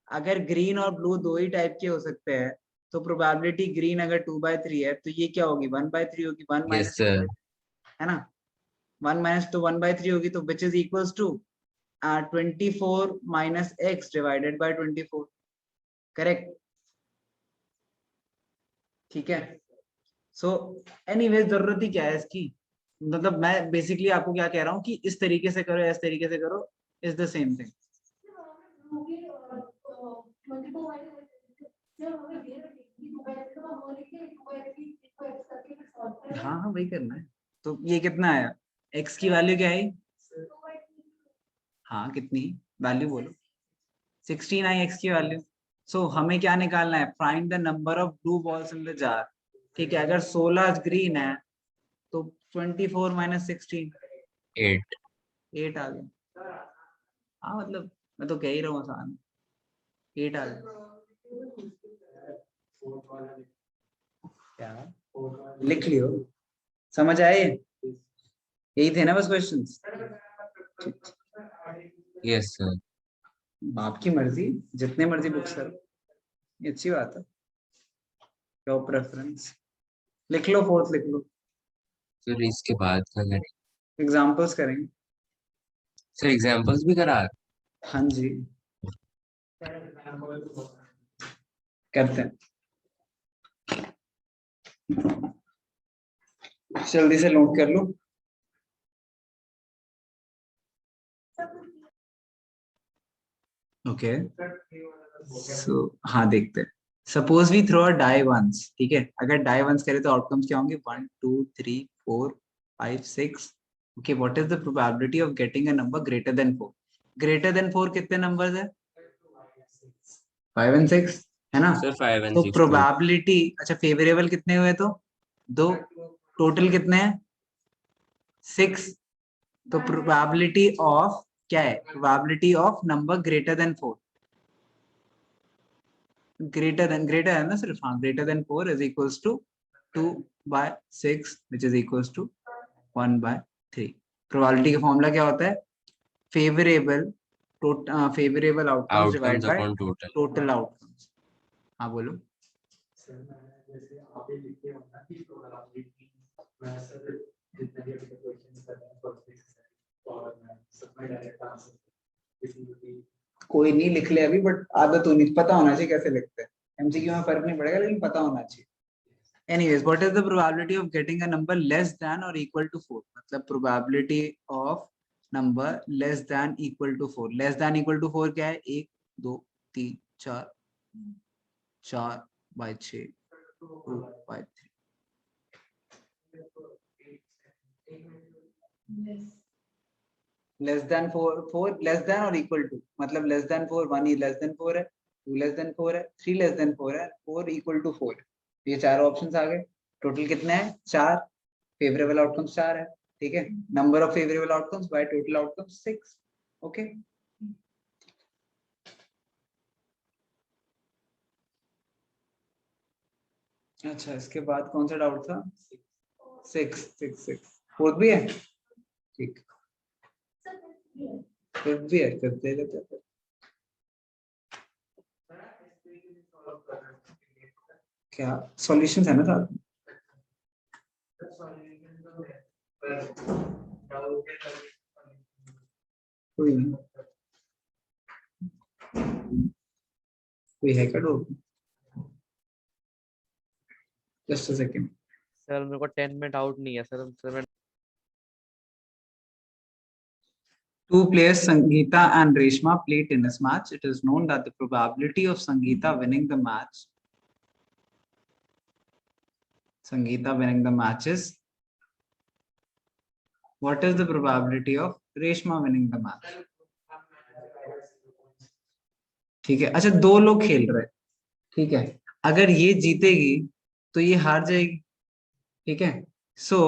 S1: अगर ग्रीन और ब्लू दो ही टाइप के हो सकते हैं, तो प्रोबेबिलिटी ग्रीन अगर 2/3 है तो ये क्या होगी, 1/3 होगी, 1
S3: यस
S1: माइनस
S3: सर।
S1: है ना। 1 माइनस तो 1/3 होगी, तो which is equals to 24 - x divided by 24, correct, ठीक है। सो एनीवेज जरूरत ही क्या है इसकी, मतलब मैं बेसिकली आपको क्या कह रहा हूँ कि इस तरीके से करो, इस तरीके से करो, इज द सेम थिंग। हाँ हाँ वही करना है। तो ये कितना आया, x की वैल्यू क्या आई, हाँ कितनी वैल्यू बोलो, 16 आई x की वैल्यू। सो हमें क्या निकालना है, find the number of blue balls in the jar, ठीक है। अगर 16 ग्रीन है तो 24 - 16,
S3: 8।
S1: 8 आ गया। हाँ मतलब मैं तो कह ही रहा हूँ आसान, 8 आ गया। क्या लिख लियो, समझ आए, यही थे ना बस क्वेश्चंस।
S3: Yes sir.
S1: बाप की मर्जी, जितने मर्जी बुक्स करो, ये अच्छी बात है। योर प्रेफरेंस, लिख लो, फोर्थ लिख लो,
S3: सर इसके बाद क्या करें?
S1: एग्जांपल्स करेंगे।
S3: सर एग्जांपल्स भी करा?
S1: हाँ जी करते हैं, जल्दी से नोट कर लो। ओके सो हाँ देखते हैं, suppose we throw a die once, ठीक है। अगर डाई वंस करें तो आउटकम्स क्या होंगे, 1 2 3 4 5 6, okay. What is the probability of getting a number greater than 4, greater than 4 कितने नंबर्स है, 5 और 6, है ना।
S3: सर 5 एंड
S1: तो
S3: 6 2।
S1: प्रोबेबिलिटी, अच्छा फेवरेबल कितने हुए, तो 2, टोटल कितने हैं 6, तो प्रोबेबिलिटी ऑफ क्या है, probability of number greater than 4, greater है ना सिर्फ, हाँ greater than 4 is equals to 2/6 which is equals to 1/3। Probability का फॉर्मूला क्या होता है, favourable favourable outcomes divide
S3: outcomes
S1: by
S3: upon total.
S1: Total outcomes. हाँ बोलो। कोई नहीं लिख ले अभी, बट आदत होनी, पता होना चाहिए कैसे लिखते हैं, एमसीक्यू में फर्क नहीं पड़ेगा लेकिन पता होना चाहिए। Anyways, what is the probability of getting a number less than or equal to 4? मतलब probability of number less than equal to 4. Less than equal to 4 क्या है, 1 2 3 4, 4/6, 2/3। लेस देन 4 लेस देन और इक्वल टू, मतलब लेस देन 4 1 ही लेस देन 4 है, 2 लेस देन 4 है, 3 लेस देन 4 है, 4 इक्वल टू 4। ये चार ऑप्शंस आ गए। टोटल कितने हैं? 4। फेवरेबल आउटकम्स 4 है, ठीक है। Number of favourable outcomes by total outcomes 6। Okay, अच्छा इसके बाद कौन सा डाउट था? 6 फोर्थ भी है, ठीक, फिफ्थ भी है, फिफ्थ दे लेते हैं। क्या सॉल्यूशंस है ना साथ में? कोई नहीं, कोई है क्या doubt? Just a second.
S5: Sir मेरे को 10 मिनट आउट नहीं है सर मैं
S1: Two players, Sangeeta and Reshma, play tennis match. It is known that the probability of Sangeeta winning the match is, what is the probability of Reshma winning the match? ठीक है, अच्छा दो लोग खेल रहे हैं, ठीक है, अगर ये जीतेगी तो ये हार जाएगी, ठीक है। सो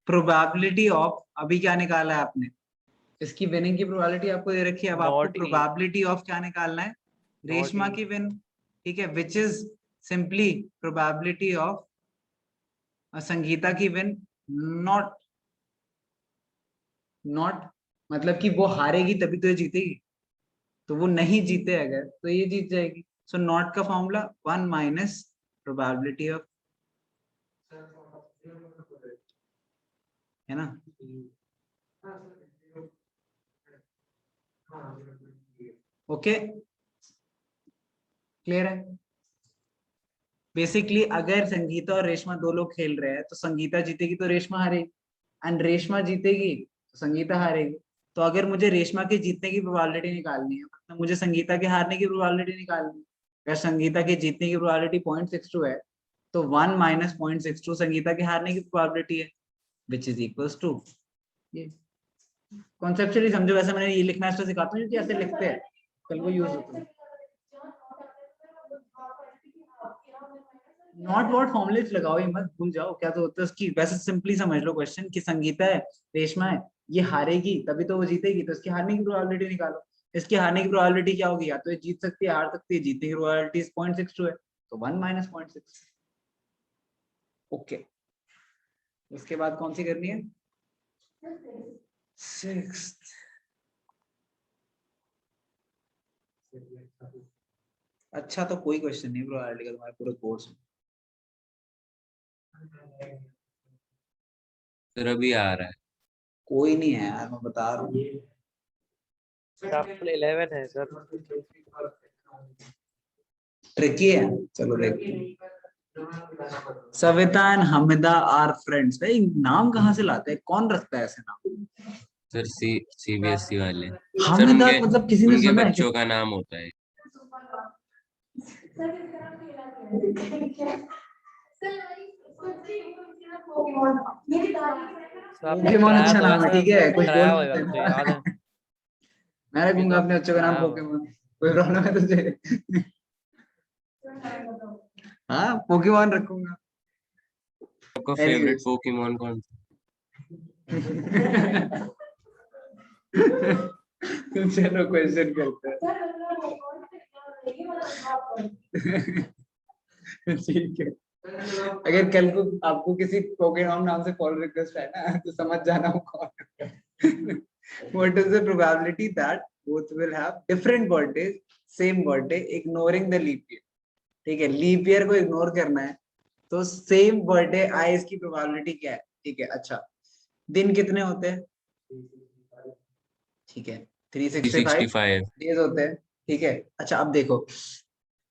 S1: प्रोबेबिलिटी ऑफ, अभी क्या निकाला है आपने? इसकी विनिंग की प्रोबेबिलिटी आपको दे रखी है, अब आपको
S5: Not ही-
S1: प्रोबेबिलिटी ऑफ क्या निकालना है? रेशमा
S5: ही-
S1: की विन, ठीक है, which is simply probability of Sangeeta की विन। नॉट नॉट मतलब कि वो हारेगी तभी तो ये जीतेगी, तो वो नहीं जीते अगर तो ये जीत जाएगी। सो नॉट का फॉर्मूला 1 माइनस प्रोबेबिलिटी ऑफ, है ना? ओके, क्लियर है? बेसिकली अगर संगीता और रेशमा दो लोग खेल रहे हैं तो संगीता जीतेगी तो रेशमा हारेगी, एंड रेशमा जीतेगी तो संगीता हारेगी। तो अगर मुझे रेशमा के जीतने की प्रोबेबिलिटी निकालनी है, मतलब मुझे संगीता के हारने की प्रोबेबिलिटी निकालनी है, अगर संगीता के जीतने की प्रोबेबिलिटी 0.62 है तो 1 माइनस 0.62 संगीता के हारने की प्रोबेबिलिटी है, विच इज इक्वल्स टू ये। कॉन्सेप्चुअली समझो, वैसे मैंने ये लिखना इसलिए सिखाता हूँ क्योंकि ऐसे लिखते हैं, कल को यूज होता है। नॉट वॉट फॉर्मुलेट लगाओ, ये मत भूल जाओ क्या तो होता है उसकी। वैसे सिंपली समझ लो क्वेश्चन कि संगीता है, रेशमा है, ये हारेगी तभी तो वो जीतेगी, तो इसकी हारने की प्रोबेबिलिटी निकालो। इसकी हारने की प्रोबेबिलिटी क्या होगी? या तो ये जीत सकती है, हार सकती है, जीतने की प्रोबेबिलिटी 0.62 है, तो 1 माइनस 0.6। ओके, उसके बाद कौन सी करनी है? 6। अच्छा तो कोई क्वेश्चन नहीं प्रोबेबिलिटी का तुम्हारे पूरे कोर्स में।
S3: सर अभी आ रहा है।
S1: कोई नहीं है यार, मैं बता रहा हूँ।
S5: एग्जाम्पल 11 है सर।
S1: ट्रिकी है, चलो देखते हैं। Savita and Hamida are friends. भाई नाम कहाँ से लाते हैं, कौन रखता है ऐसे नाम?
S3: सर सीबीएसई वाले। सर
S1: हमिदा
S3: उनके
S1: मतलब किसी ने
S3: उनके
S1: सुना है?
S3: बच्चों का नाम होता है।
S5: सर आपने
S1: पोकेमॉन
S5: कराया
S1: अच्छा
S5: तो
S1: नाम है,
S5: वैसे
S1: ठीक है, कुछ
S5: कराया
S1: बोल
S5: होगा,
S1: सकते
S5: मुझे
S1: हैं
S5: याद है।
S1: ना। मैं रखूंगा अपने बच्चों का नाम
S5: कराया होगा।
S1: पोकेमॉन, कोई प्रॉब्लम है तुझे? हाँ पोकेमॉन रखूंगा।
S3: आपका फेवरेट
S1: Anyways.
S3: पोकेमॉन कौन सा?
S1: चलो क्वेश्चन करते हैं। ठीक है, अगर कल को आपको किसी पोकेमॉन नाम से कॉल रिक्वेस्ट है ना तो समझ जाना वो कौन है। What is the probability that both will have different birthdays, same birthday, ignoring the leap year? ठीक है, लीप ईयर को इग्नोर करना है तो सेम बर्थडे आए इसकी प्रोबेबिलिटी क्या है? ठीक है, अच्छा दिन कितने होते हैं? ठीक है, 365
S3: 365।
S1: डेज होते हैं, ठीक है। अच्छा अब देखो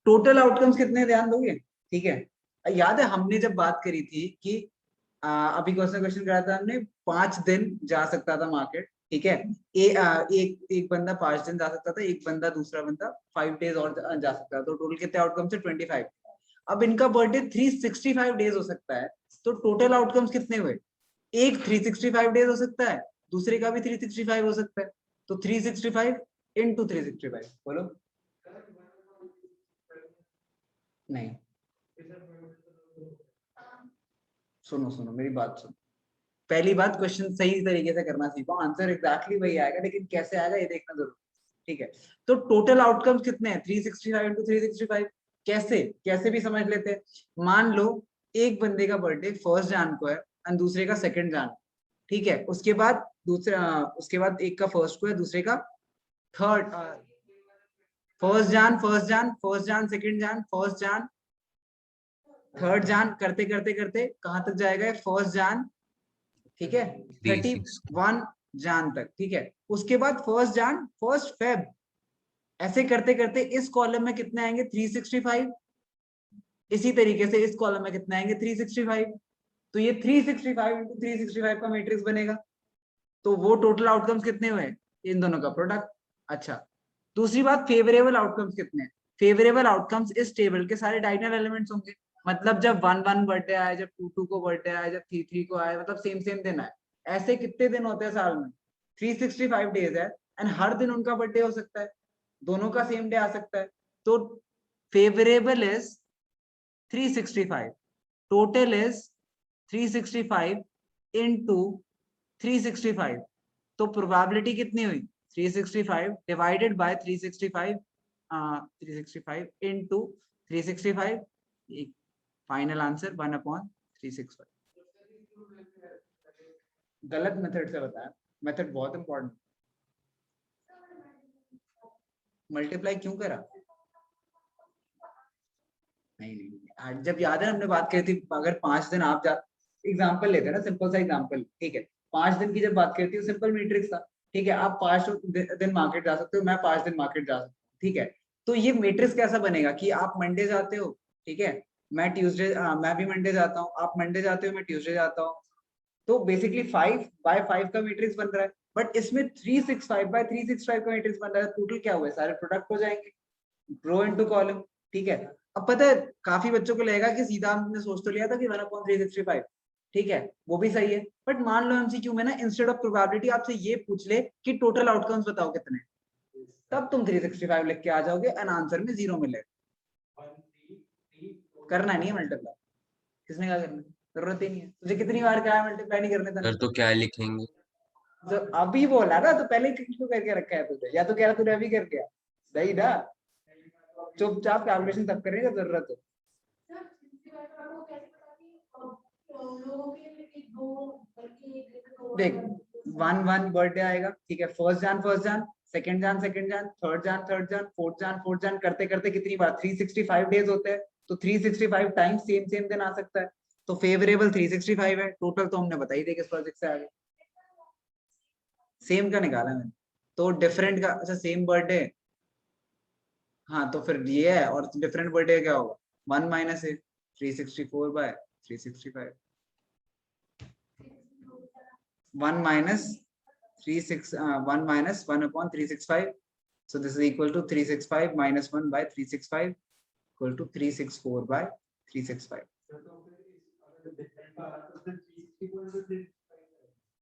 S1: टोटल आउटकम्स कितने, ध्यान दोगे? ठीक है, याद है हमने जब बात करी थी कि अभी कौन सा क्वेश्चन कराया था हमने? 5 दिन जा सकता था मार्केट, ठीक है। एक बंदा 5 दिन जा सकता था, एक बंदा दूसरा बंदा 5 डेज और जा सकता था, तो टोटल कितने आउटकम्स है? 25। अब इनका बर्थडे 365 डेज हो सकता है, तो टोटल आउटकम्स कितने हुए? एक 365 डेज हो सकता है, दूसरे का भी 365 हो सकता है, तो 365 into 365 बोलो। नहीं, सुनो सुनो मेरी बात सुनो। पहली बात, क्वेश्चन सही तरीके से करना सीखो, आंसर एग्जैक्टली वही आएगा, लेकिन कैसे आएगा ये देखना जरूर। ठीक है, तो टोटल आउटकम्स कितने हैं? 365 into 365। कैसे कैसे भी समझ लेते हैं। मान लो एक बंदे का बर्थडे 1 जान को है और दूसरे का 2 जान, ठीक है। उसके बाद उसके बाद एक का 1 को है, दूसरे का 3rd, 1 जान 2 जान 1 जान 3rd जान, करते करते करते कहाँ तक जाएगा? 1 जान, ठीक है, 31 जान तक, ठीक है। उसके बाद 1 जान 1 फेब, ऐसे करते करते इस कॉलम में कितने आएंगे? 365। इसी तरीके से इस कॉलम में कितने आएंगे? 365। तो ये 365 into 365 का मैट्रिक्स बनेगा। तो वो टोटल आउटकम्स कितने हुए? इन दोनों का प्रोडक्ट। अच्छा, दूसरी बात, फेवरेबल आउटकम्स कितने हैं? फेवरेबल आउटकम्स इस टेबल के सारे डायगोनल एलिमेंट्स होंगे। मतलब जब 1 बर्थडे आए, जब 2 को बर्थडे आए, जब 3 को आए, मतलब सेम दिन आए। ऐसे कितने दिन होते हैं साल में? 365 डेज है, एंड हर दिन उनका बर्थडे हो सकता है, दोनों का सेम डे आ सकता है। तो favourable is 365, total is 365 into 365। तो प्रोबेबिलिटी कितनी हुई? 365 divided by 365, 365 into 365, final answer 1/365। गलत मेथड से बताया, मेथड बहुत इंपॉर्टेंट। मल्टीप्लाई क्यों करा? नहीं, जब याद है हमने बात करी थी, अगर 5 दिन आप एग्जाम्पल लेते हैं ना, सिंपल सा एग्जाम्पल, ठीक है। 5 दिन की जब बात करती हूँ, सिंपल मैट्रिक्स था, ठीक है। आप 5 दिन मार्केट जा सकते हो, मैं 5 दिन मार्केट जा सकता हूँ, ठीक है। तो ये मैट्रिक्स कैसा बनेगा कि आप मंडे जाते हो, ठीक है, मैं ट्यूसडे, मैं भी मंडे जाता हूँ, आप मंडे जाते हो, मैं ट्यूसडे जाता हूँ। तो बेसिकली 5/5 का मैट्रिक्स बन रहा है, बट इसमें 365/365 का मैट्रिक्स बन रहा है। टोटल क्या हुआ है? सारे प्रोडक्ट हो जाएंगे, रो इनटू कॉलम, ठीक है। अब पता है, काफी बच्चों को लगेगा कि सीधा हमने सोच तो लिया था कि 1/365, ठीक है, वो भी सही है। बट मान लो एमसीक्यू में ना, इंस्टेड ऑफ प्रोबेबिलिटी आपसे ये पूछ ले कि टोटल आउटकम्स बताओ कितने, तब तुम 365 लिख के आ जाओगे एंड आंसर में 0 मिलेगा। करना नहीं है मल्टीप्लाई, किसने कहा करना? जरूरत ही नहीं है तुझे, कितनी बार कहा मल्टीप्लाई नहीं करने
S3: सर
S1: था।
S3: तो क्या लिखेंगे?
S1: तो अभी बोला ना, तो पहले क्यों करके रखा है तुझे, या तो कह रहा तूने अभी करके आ, सही ना। चुपचाप कैलकुलेशन तब करने का जरूरत हो। देख 1 बर्थडे आएगा, ठीक है, 1 जान 2 जान 3rd जान 4th जान करते करते कितनी बार? 365 डेज होते हैं, तो 365 टाइम्स सेम दिन आ सकता है। तो फेवरेबल 365 है। टोटल तो हमने बताई थी किस प्रोजेक्ट से आगे, सेम का निकाला मैंने। तो डिफरेंट का, अच्छा सेम बर्थडे, हाँ तो फिर ये है, और डिफरेंट बर्थडे क्या होगा? 1 माइनस है 364/365, 1 minus 1/365. So this is equal to 365 minus 1/365 equal to 364/365.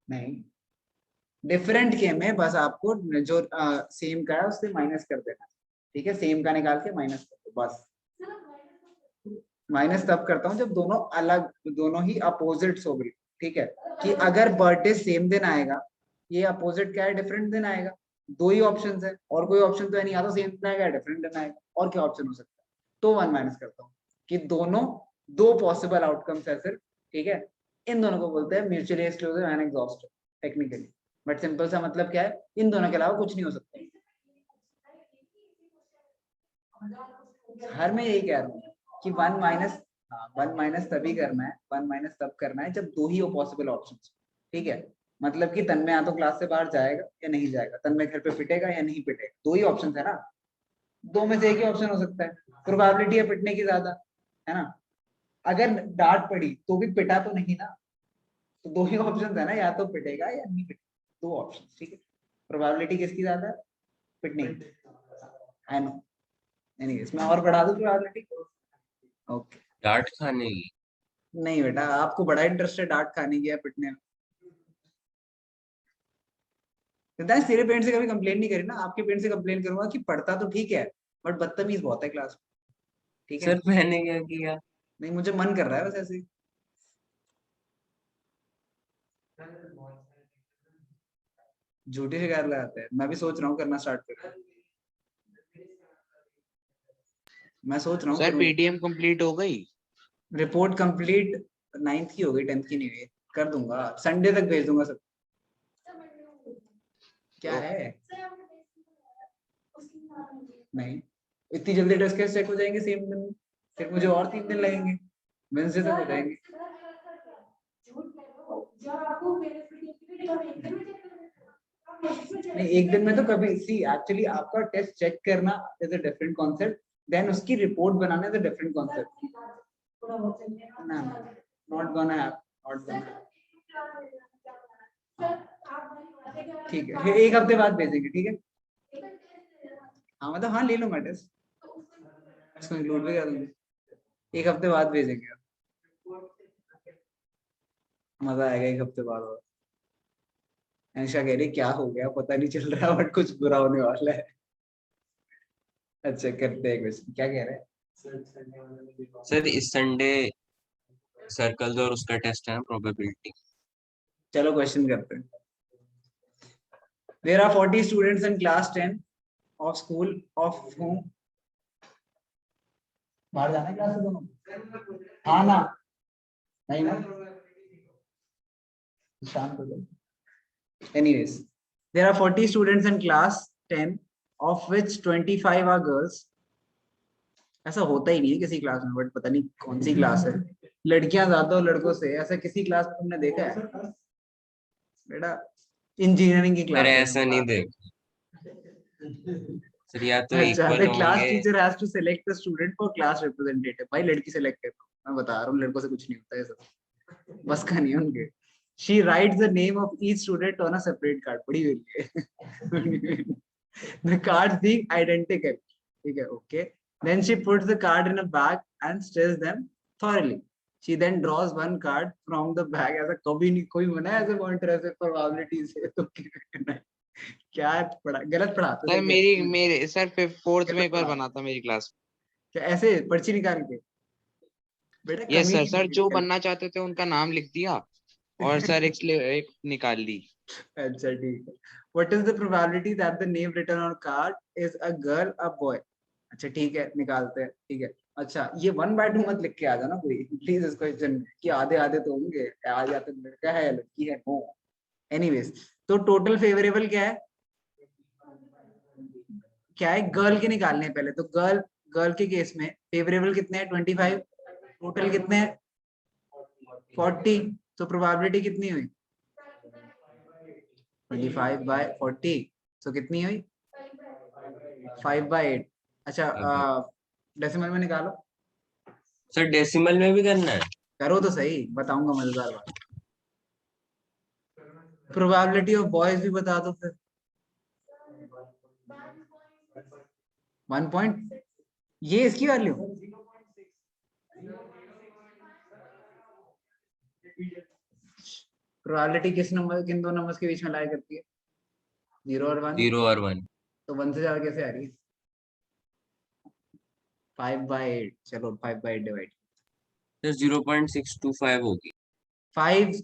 S1: नहीं, डिफरेंट के में बस आपको जो सेम का है उससे माइनस कर देना, ठीक है। सेम का निकाल के माइनस कर दो बस। माइनस तब करता हूँ जब दोनों अलग, दोनों ही अपोजिट्स हो गई, ठीक है। कि अगर बर्थडे सेम दिन आएगा, ये अपोजिट क्या है? डिफरेंट दिन आएगा। दो ही ऑप्शन है, और कोई ऑप्शन तो है नहीं, या तो सेम दिन आएगा, डिफरेंट दिन आएगा, और क्या ऑप्शन हो सकता है? तो 1 माइनस करता हूँ कि दोनों, दो पॉसिबल आउटकम्स है सिर्फ, ठीक है। इन दोनों को बोलते हैं mutually exclusive and exhaustive technically, but simple सा मतलब क्या है? इन दोनों के अलावा कुछ नहीं हो सकता। हर में यही कह रहा हूँ कि 1 माइनस, हाँ 1 माइनस तभी करना है, 1 माइनस तब करना है जब दो ही पॉसिबल ऑप्शन, ठीक है। मतलब कि तन्मय या तो क्लास से बाहर जाएगा या नहीं जाएगा, तन्मय घर पे पिटेगा या नहीं पिटेगा, दो ही ऑप्शन है ना, दो में से एक ही ऑप्शन हो सकता है। प्रोबेबिलिटी है पिटने की ज्यादा, है ना। अगर डांट पड़ी तो भी पिटा तो नहीं ना, तो दो ही ऑप्शन है ना, या तो पिटेगा या नहीं पिटेगा, दो ऑप्शन, ठीक है। प्रोबेबिलिटी किसकी ज्यादा है? पिटने की, आई नो। एनीवेज मैं और बढ़ा दूं प्रोबेबिलिटी? ओके।
S3: डांट खाने की?
S1: नहीं बेटा, आपको बड़ा इंटरेस्ट है डांट खाने की या पिटने में? सिद्धांश तेरे पेरेंट्स से कभी कंप्लेन नहीं करी ना, आपके पेरेंट्स से कंप्लेन करूंगा कि पढ़ता तो ठीक है बट बदतमीज बहुत है क्लास में, ठीक है?
S3: सर मैंने क्या किया?
S1: नहीं मुझे मन कर रहा है बस ऐसे ही। झूठी शिकायत लगाते हैं, मैं भी सोच रहा हूँ करना स्टार्ट कर, मैं सोच रहा हूँ
S4: सर
S1: करूँ।
S4: पीटीएम कंप्लीट हो गई?
S1: रिपोर्ट कंप्लीट 9th की हो गई, 10th की नहीं हुई, कर दूंगा संडे तक भेज दूंगा सब। क्या है? नहीं इतनी जल्दी टेस्ट केस चेक हो जाएंगे सेम दिन में? फिर मुझे और 3 दिन लगेंगे, वेडनेसडे तक हो जाएंगे। नहीं एक दिन में तो कभी सी एक्चुअली आपका टेस्ट चेक करना is a different concept, then उसकी रिपोर्ट बनाना इज अ डिफरेंट कॉन्सेप्ट। ना not gonna happen, not gonna. ठीक है एक हफ्ते बाद भेजेंगे, ठीक है? हाँ मतलब हाँ ले लूंगा टेस्ट, इसको इंक्लूड भी कर दूंगा, एक हफ्ते बाद भेजेंगे, मजा आएगा एक हफ्ते बाद। और अनिशा कह रही क्या हो गया पता नहीं चल रहा बट कुछ बुरा होने वाला है। अच्छा करते हैं क्वेश्चन, क्या कह रहे हैं?
S3: सर इस संडे सर्कल्स और उसका टेस्ट है प्रोबेबिलिटी।
S1: चलो क्वेश्चन करते हैं। There are 40 students in class 10 of school of whom बाहर जाना है क्लास से दोनों? हाँ ना नहीं ना शाम को जाओ। Anyways, there are 40 students in class 10 of which 25 are girls. ऐसा होता ही नहीं है किसी क्लास में, बट पता नहीं कौन सी क्लास है, लड़कियां ज्यादा हो लड़कों से, ऐसा किसी क्लास में तुमने देखा है? बेटा इंजीनियरिंग की
S3: सर
S1: क्लास है।
S3: ऐसा नहीं देख सर, या तो
S1: अच्छा
S3: इक्वल
S1: the class
S3: होंगे।
S1: teacher has to select the student for class representative। भाई लड़की सेलेक्ट कर, मैं बता रहा हूँ लड़कों से कुछ नहीं होता है सब, बस का नहीं है उनके। She writes the name of each student on a separate card। बड़ी वेली है। The cards being identical, ठीक है? Okay, then she puts the card in a bag and stirs them thoroughly। She then draws one card from the bag। ऐसा कभी नहीं कोई बना है ऐसे पॉइंटर ऐसे प्रोबेबिलिटी से तो क्या पढ़ा गलत पढ़ाते
S4: सर
S1: थे क्या?
S4: मेरे सर फोर्थ में एक बार
S1: गलत
S4: बना था मेरी क्लास।
S1: क्या ऐसे पर्ची निकाल के? बेटा
S4: यस
S1: कमी
S4: सर,
S1: नहीं
S4: सर
S1: है
S4: जो
S1: क्या?
S4: बनना चाहते थे उनका नाम लिख दिया और सर एक निकाल ली।
S1: अच्छा ठीक है। What is the probability that the name written on card is a girl a boy? अच्छा ठीक है निकालते हैं, ठीक है। अच्छा ये 1/2 मत लिख के आ जाना कोई प्लीज इस क्वेश्चन में कि आधे आधे तो होंगे, आज या तो लड़का है या लड़की है। नो एनीवेज, तो टोटल फेवरेबल क्या है? क्या है? गर्ल के निकालने हैं पहले, तो गर्ल गर्ल के केस में फेवरेबल कितने हैं? 25। टोटल कितने हैं? 40। तो प्रोबेबिलिटी कितनी हुई? 25/40। तो कितनी हुई? 5/8। अच्छा डेसिमल में निकालो।
S3: सर डेसिमल में भी करना है?
S1: करो तो सही, बताऊंगा मजेदार बात। प्रोबेबिलिटी ऑफ बॉयज भी बता दो फिर। 1 पॉइंट, ये इसकी वैल्यू प्रोबेबिलिटी किस नंबर किन दो नंबर्स के बीच में लाई करती है? 0 और 1।
S3: 0 और 1।
S1: तो 1 से ज्यादा कैसे आ रही है? 5/8। चलो 5/8 डिवाइड।
S3: सर 0.625 होगी।
S1: 5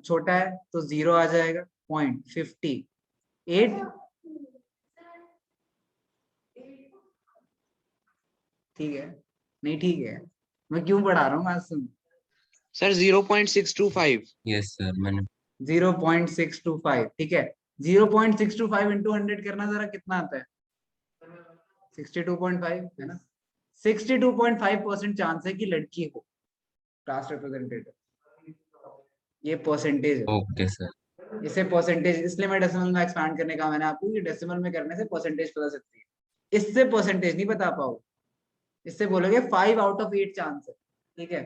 S1: छोटा है तो 0 आ जाएगा। 0.58। ठीक है नहीं ठीक है, मैं क्यों पढ़ा रहा हूँ आज सुन।
S4: सर 0.625।
S3: यस सर मैंने
S1: 0.625 ठीक है। 0.625 इंटू 100 करना जरा कितना आता है? 62.5 है ना? 62.5% चांस है कि लड़की हो क्लास रिप्रेजेंटेटिव। ये परसेंटेज है।
S3: Okay sir.
S1: इसे परसेंटेज इसलिए मैं डेसिमल में एक्सपैंड करने का मैंने आपको, कि डेसिमल में करने से परसेंटेज पता सकती है, इससे परसेंटेज नहीं बता पाओ, इससे बोलोगे 5 आउट ऑफ 8 चांस है। ठीक है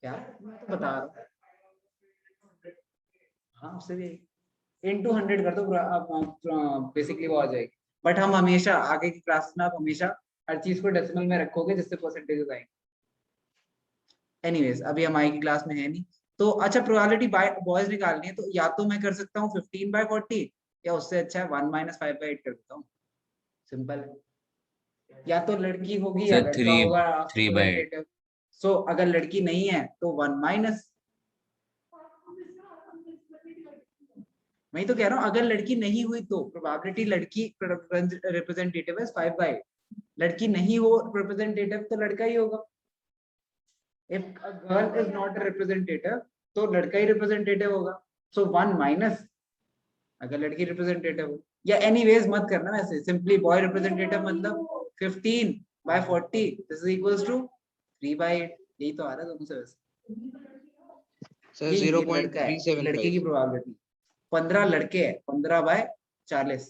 S1: क्या मैं तो बता रहा हूँ। हाँ उससे भी इनटू 100 कर दो आप बेसिकली वो आ जाएगी। बट हम हमेशा आगे की क्लास में आप हमेशा हर चीज को डेसिमल में रखोगे जिससे परसेंटेज आएंगे। एनीवेज अभी हमारी की क्लास में है नहीं, तो अच्छा प्रोबेबिलिटी बाय बॉयज निकालनी है तो या तो मैं कर सकता हूँ 15/40 क्या उससे अच्छा है 1 - 5/8 कर देता हूँ, सिंपल है। या तो लड़की होगी या
S3: सर
S1: लड़का
S3: 3
S1: होगा
S3: 3/8
S1: representative। सो अगर लड़की नहीं है तो 1 - मैं तो कह रहा हूँ अगर लड़की नहीं हुई तो प्रोबेबिलिटी लड़की रिप्रेजेंटेटिव है 5/8, लड़की नहीं हो रिप्रेजेंटेटिव तो लड़का ही होगा। If a girl is not representative तो लड़का ही रिप्रेजेंटेटिव होगा। सो 1 - अगर लड़की रिप्रेजेंटेटिव हो, या एनीवेज मत करना, वैसे सिंपली बॉय रिप्रेजेंटेटिव मतलब 15/40 दिस इज इक्वल्स टू 3/8, यही तो आ रहा है दोनों से। वैसे
S4: सर
S1: ये लड़का है, लड़के की
S4: 0.375।
S1: प्रोबेबिलिटी 15 लड़के हैं 15/40,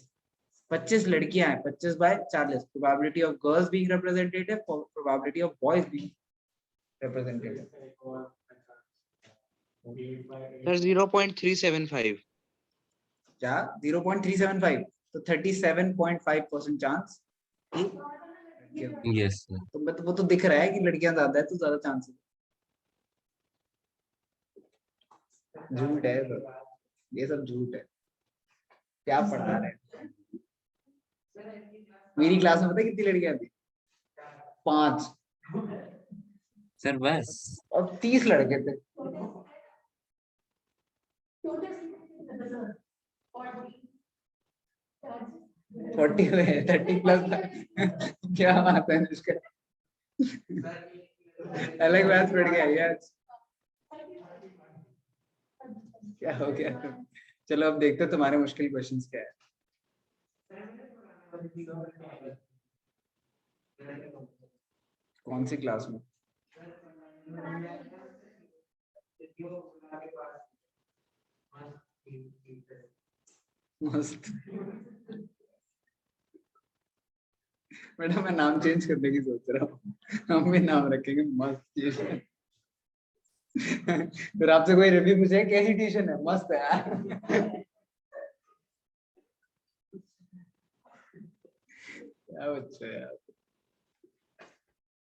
S1: 25 लड़कियां हैं 25/40, probability of girls being representative, probability of boys being representative.
S4: Sir 0.375।
S1: क्या 0.375? तो 37.5% चांस कि लड़कियां होंगी।
S3: Yes sir.
S1: तो वो तो दिख रहा है कि लड़कियां ज्यादा है तो ज्यादा चांस है। झूठ है तो, ये सब झूठ है। क्या पढ़ा रहे हैं? मेरी क्लास में पता है कितनी लड़कियां थी? 5
S3: सर बस
S1: और 30 लड़के थे। 40 में 30 प्लस क्या बात है अनुष्का, अलग बात पड़ गया यार। क्या हो गया? चलो अब देखते हैं तुम्हारे मुश्किल क्वेश्चंस क्या है। कौन सी क्लास में? मस्त। बेटा मैं नाम चेंज करने की सोच रहा हूँ, हम भी नाम रखेंगे मस्त। फिर आपसे कोई रिव्यू पूछे कैसी ट्यूशन है, मस्त है यार। क्या बच्चा है यार।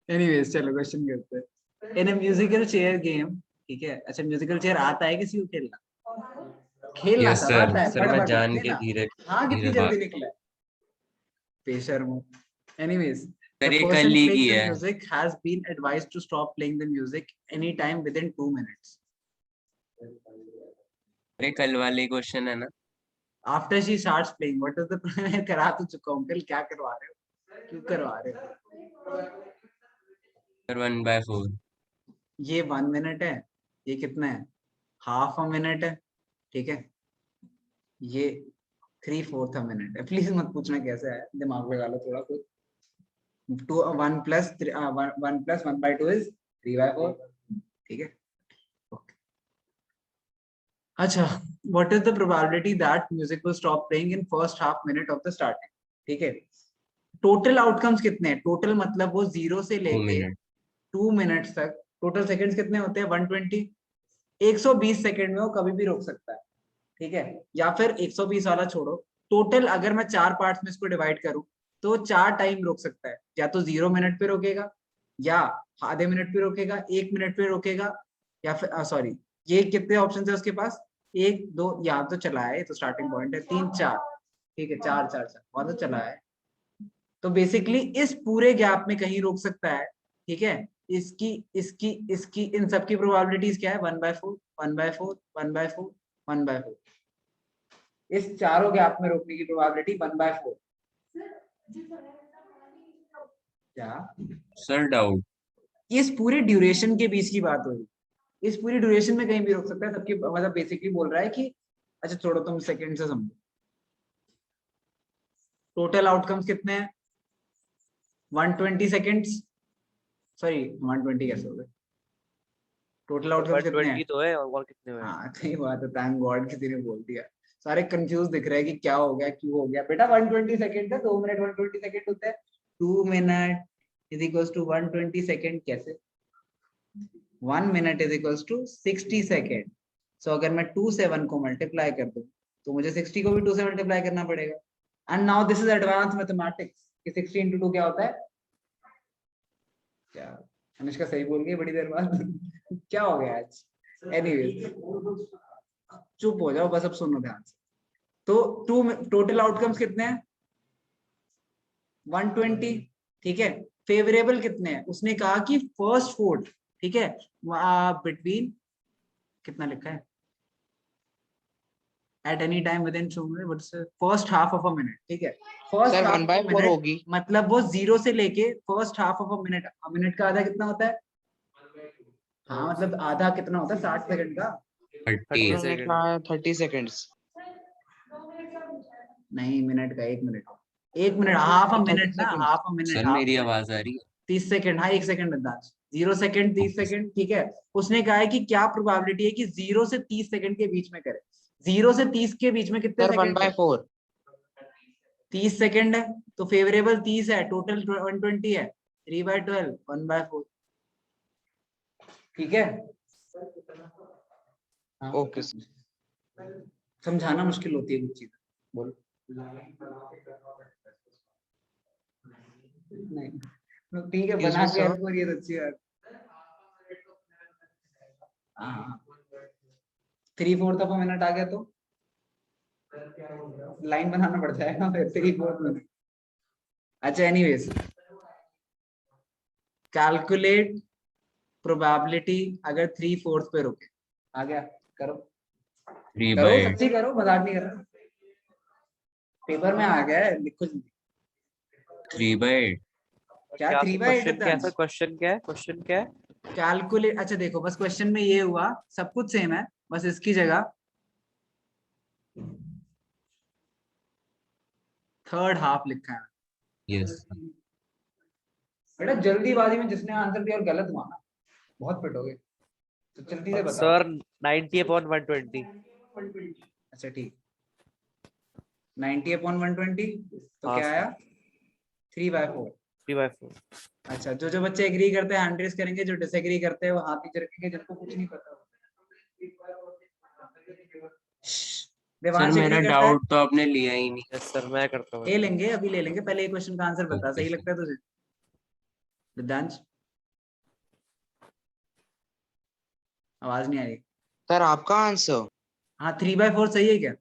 S1: एनीवेज चलो क्वेश्चन करते हैं। इन अ म्यूजिकल चेयर गेम, ठीक है, अच्छा म्यूजिकल चेयर आता है किसी को खेलना? खेलना
S3: यस
S1: सब
S3: सर।
S1: आता है,
S3: सर मैं
S1: फटाफट
S3: जान के
S1: देना।
S3: धीरे
S1: हाँ कितनी
S3: धीरे
S1: जल्दी
S3: भाग।
S1: निकला है, बेशर्मो। Anyways, the
S3: सर ये कल
S1: person
S3: ही
S1: playing
S3: की
S1: the
S3: है।
S1: music has been advised to stop playing the music anytime within 2 minutes.
S3: अरे कल वाले क्वेश्चन है ना।
S1: After she starts playing, what is the मैं करा तो चुका हूँ, कल क्या करवा रहे हो, क्यों करवा रहे हो?
S3: सर 1/4।
S1: ये 1 मिनट है, ये कितना है, हाफ अ मिनट है, ठीक है, ये 3/4 मिनट है। प्लीज मत पूछना कैसे है, दिमाग लगा लो थोड़ा कुछ। 1 + 1/2 is 3/4, ठीक है। अच्छा, what is the probability that music will stop playing in first half minute of the starting? ठीक है, टोटल आउटकम्स कितने हैं? टोटल मतलब वो 0 से
S3: 2
S1: लेके
S3: मिनट।
S1: 2 मिनट्स तक, टोटल सेकंड्स कितने होते हैं? 120। 120 सेकंड में वो कभी भी रोक सकता है, ठीक है। या फिर 120 वाला छोड़ो, टोटल अगर मैं 4 पार्ट्स में इसको डिवाइड करूं तो 4 टाइम रोक सकता है। या तो 0 मिनट पे रोकेगा, या आधे मिनट पे रोकेगा, 1 मिनट पे रोकेगा, या फिर सॉरी, ये कितने ऑप्शन है उसके पास? 1 2, यहाँ तो चला है, तो स्टार्टिंग पॉइंट है 3 4, ठीक है, 4 4 4 वहां तो चला है। तो बेसिकली इस पूरे गैप में कहीं रोक सकता है, ठीक है। इसकी इसकी इसकी इन सब की प्रोबेबिलिटीज क्या है? 1/4 1/4 1/4 1/4। इस चारों गैप में रोकने की प्रोबेबिलिटी 1/4। क्या
S3: सर डाउट।
S1: इस पूरे ड्यूरेशन के बीच की बात हो रही, इस पूरी ड्यूरेशन में कहीं भी रोक सकता है सबकी, मतलब बेसिकली बोल रहा है कि, अच्छा छोड़ो तुम सेकंड से समझो, टोटल आउटकम्स कितने हैं? 120 सेकंड्स, सॉरी 120 कैसे हो गए? टोटल आउटकम्स कितने हैं?
S5: 120 तो है और कितने हुए?
S1: हाँ सही बात है, थैंक गॉड किसी ने बोल दिया। सारे कंफ्यूज दिख रहे हैं कि क्या हो गया, क्यों हो गया। बेटा 120 सेकंड है, 2 मिनट 120 सेकंड होता है, 2 minute is equals to 120 second. कैसे? 1 minute is equals to 60 second. So अगर मैं 2 से 1 को मल्टीप्लाई कर दूं तो मुझे 60 को भी 2 से मल्टीप्लाई करना पड़ेगा। And now this is advance mathematics कि 60 into 2 क्या होता है? क्या अनुष्का सही बोल गई बड़ी देर बाद? क्या हो गया आज? एनीवेज चुप हो जाओ बस, अब सुनो ध्यान से। तो टोटल आउटकम्स कितने हैं 120, ठीक है। फेवरेबल कितने हैं, उसने कहा कि फर्स्ट फोर्थ, ठीक है, बिटवीन कितना लिखा है at any time within 2 minutes, what's the first half of a minute, ठीक है। फर्स्ट
S2: सर
S1: हाफ
S2: 1/4
S1: मिनट
S2: होगी।
S1: मतलब वो 0 से लेके first half of a minute का आधा कितना होता है, हाँ मतलब आधा कितना होता है 60 सेकंड का,
S3: 30
S2: उन्होंने
S5: सेकंड।
S2: कहा 30 सेकंड्स।
S1: नहीं मिनट का, 1 मिनट हाफ अ
S2: तो 30
S1: मिनट ना,
S2: seconds।
S1: Half a minute,
S3: sir
S1: half
S3: मेरी आवाज आ रही है?
S1: 30 सेकंड, हाँ 1 सेकंड अंदाज, 0 सेकंड 30
S3: Okay,
S1: सेकंड, ठीक है। उसने कहा है कि क्या प्रोबेबिलिटी है कि 0 से 30 सेकंड के बीच में करे, 0 से 30 के बीच में कितने
S2: सर
S1: सेकंड है,
S2: 1/4।
S1: 30 सेकंड है, तो फेवरेबल 30 है, टोटल 120 है, 3/12 1/4, ठीक है। हाँ,
S2: ओके
S1: समझाना मुश्किल होती है कुछ चीजें, बोल नहीं, तो ठीक है
S2: Excuse
S1: बना
S2: me,
S1: के
S2: sir।
S1: हेल्प करिए तो अच्छी बात। हाँ 3/4 ऑफ अ मिनट आ गया तो लाइन बनाना पड़ जाएगा फिर 3/4 मिनट। अच्छा एनीवेज, कैलकुलेट प्रोबेबिलिटी अगर 3/4 पे रुके, आ गया, करो
S3: 3
S1: करो
S3: by
S1: सच्ची करो, मजाक नहीं कर रहा, पेपर में आ गया है, लिखो जल्दी।
S3: 3/8।
S1: क्या
S5: क्या
S1: 3/8
S5: क्वेश्चन क्या है सर? क्वेश्चन क्या है? क्वेश्चन क्या है?
S1: कैलकुलेट, अच्छा देखो बस क्वेश्चन में ये हुआ, सब कुछ सेम है, बस इसकी जगह थर्ड हाफ लिखा है।
S3: यस
S1: बेटा जल्दीबाजी में जिसने आंसर दिया और गलत हुआ ना, बहुत पिटोगे, तो जल्दी से बताओ।
S5: सर 90/120।
S1: अच्छा ठीक, 90/120, तो
S5: हाँ
S1: क्या
S5: सर,
S1: आया 3/4।
S5: 3/4।
S1: अच्छा जो बच्चे एग्री करते हैं हैंड रेज करेंगे, जो डिसएग्री करते हैं वो हाथ नीचे रखेंगे, जिनको कुछ नहीं पता। श्श्श,
S3: सर,
S1: देवांश
S3: मेरा
S1: एग्री करता है,
S3: डाउट तो आपने लिया ही नहीं।
S5: यस सर, मैं करता हूँ।
S1: ले लेंगे अभी ले लेंगे, पहले एक क्वेश्चन का आंसर बता,
S3: ओके
S1: सही
S3: सर।
S1: लगता है तुझे विद्यांश? आवाज नहीं आ रही।
S2: सर आपका आंसर।
S1: हाँ 3/4 सही है क्या?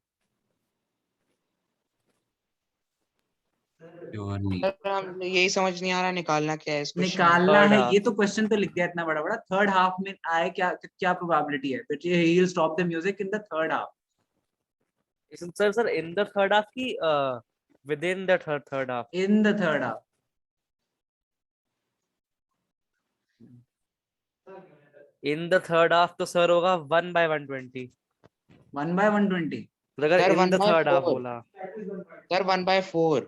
S3: श्योर नहीं।
S2: सर हम यही समझ नहीं आ रहा निकालना क्या है इस क्वेश्चन में।
S1: निकालना
S5: Third
S1: है,
S5: half.
S1: ये तो क्वेश्चन तो लिख दिया इतना बड़ा बड़ा, थर्ड हाफ में आए क्या, क्या प्रोबेबिलिटी है, but he will stop the music in the third half.
S5: Sir in the third half की within the third half.
S1: In the third half,
S5: In the third half तो सर होगा 1/120।
S1: 1/120।
S5: तो अगर
S2: sir
S5: in the third half
S2: 1/4।
S5: बोला,
S2: सर 1/4।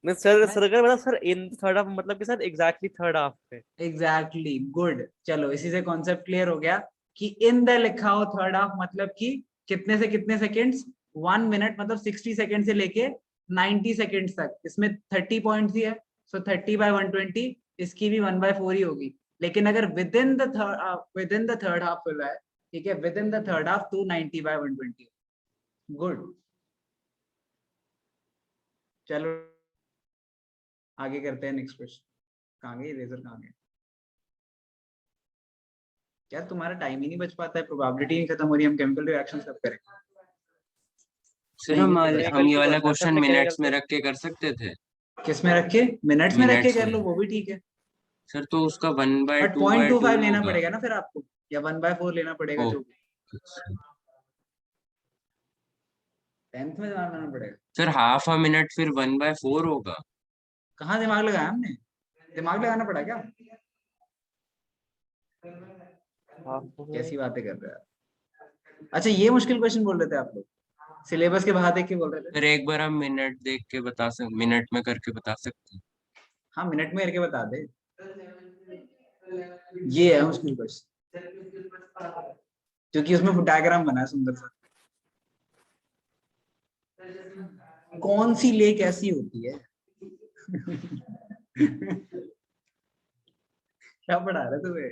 S5: नहीं सर अगर मतलब sir in the third half मतलब कि सर एग्जैक्टली थर्ड हाफ पे।
S1: एग्जैक्टली गुड, चलो इसी से कॉन्सेप्ट क्लियर हो गया कि इन द लिखा हो थर्ड हाफ मतलब कि कितने से कितने सेकेंड्स, 1 मिनट मतलब 60 सेकेंड से लेके 90 सेकेंड्स तक, इसमें 30 पॉइंट्स ही है, सो 30/120, इसकी भी 1/4 ही होगी। लेकिन अगर with in the third half खुला है, ठीक है, with in the third half 290/120। Good, चलो आगे करते हैं नेक्स्ट क्वेश्चन। कहाँ गए इरेजर, कहाँ गए यार, तुम्हारा टाइम ही नहीं बच पाता है, प्रोबेबिलिटी नहीं खत्म हो रही, हम केमिकल रिएक्शंस कब करें?
S3: सर
S1: नहीं
S3: हम ये वाला
S5: सर
S3: क्वेश्चन मिनट्स में
S5: मैकेनिकल
S3: रख के कर सकते थे।
S1: किस में रखे, मिनट्स में रख के
S3: मिनट्स
S1: कर
S3: में
S1: लो, वो भी ठीक है,
S3: सर, तो उसका 1/2
S1: बट
S3: 2/2
S1: 0.25 लेना
S3: होगा।
S1: पड़ेगा ना फिर आपको, या 1/4 लेना पड़ेगा,
S3: ओ
S1: जो भी 10th में दिमाग लगाना पड़ेगा।
S3: सर, हाफ अ मिनट फिर 1/4 होगा।
S1: कहाँ दिमाग लगाया हमने, दिमाग लगाना पड़ा क्या? कैसी बातें कर रहे हो? अच्छा ये मुश्किल क्वेश्चन बोल रहे थे आप लोग, सिलेबस के बाहर देख के बोल रहे थे।
S3: सर एक बार हम मिनट देख के मिनट में करके बता सकते हैं।
S1: हाँ मिनट में करके बता दे, ये है मुश्किल क्वेश्चन, क्योंकि उसमें डायग्राम बना है सुंदर सा। कौन सी लेक ऐसी होती है क्या पढ़ा रहे तुम्हें?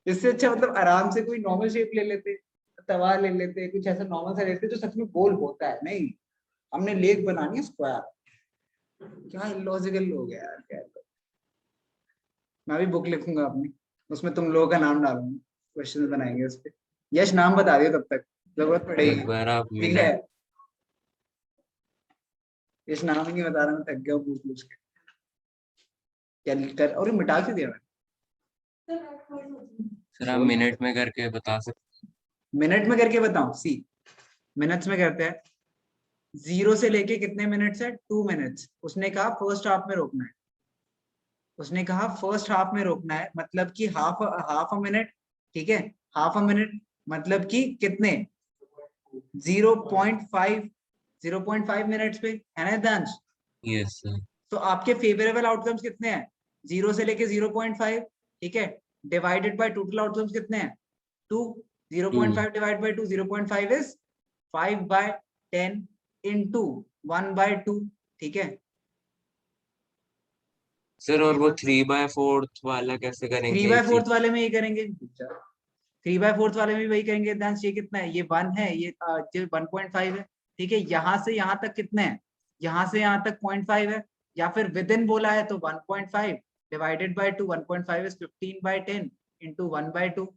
S1: इससे अच्छा मतलब आराम से कोई नॉर्मल शेप ले लेते, तवा ले लेते, कुछ ऐसा नॉर्मल सा लेते जो सच में गोल होता है। नहीं, हमने लेक बनानी है स्क्वायर, क्या इलॉजिकल लोग है यार, क्या तो। मैं भी बुक लिखूंगा अपनी, उसमें तुम लोगों का नाम डालूंगा, क्वेश्चन बनाएंगे उस पे। यश नाम बता दियो तब तक। जरूरत पड़ेगी,
S3: एक बार आप
S1: ठीक
S3: मिनट
S1: है। इस नाम ही नहीं बता रहा, मैं थक गया हूँ पूछ के। क्या और मिटा के दिया मैंने।
S3: सर आप
S1: बोल।
S3: मिनट में करके बता सकते
S1: मिनट में करके बताऊं, सी मिनट्स में करते हैं। 0 से लेके कितने मिनट्स है, 2 मिनट्स। उसने कहा फर्स्ट हाफ में रोकना है, उसने कहा फर्स्ट हाफ में रोकना है, मतलब कि हाफ हाफ अ मिनट, ठीक है। हाफ अ मिनट मतलब कि कितने, 0.5, 0.5 मिनट्स पे, है ना दांश।
S3: यस सर
S1: तो आपके फेवरेबल आउटकम्स कितने हैं, 0 से लेके 0.5, ठीक है। डिवाइडेड बाय टोटल आउटकम्स कितने हैं, 2। 0.5 डिवाइड बाय 2, 0.5 इज 5/10 इनटू 1/2, ठीक है।
S3: सर। और वो 3/4 वाला कैसे
S1: थ्री
S3: करेंगे
S1: बाय
S3: जी?
S1: फोर्थ वाले में ये करेंगे, 3/4 वाले में वही करेंगे। दांश ये कितना है, ये 1 है, ये 1.5 है, ठीक है। यहाँ से यहाँ तक कितने हैं, यहाँ से यहाँ तक 0.5 है, या फिर विद इन बोला है तो 1.5 divided by 2, 1.5 is 15/10 into 1/2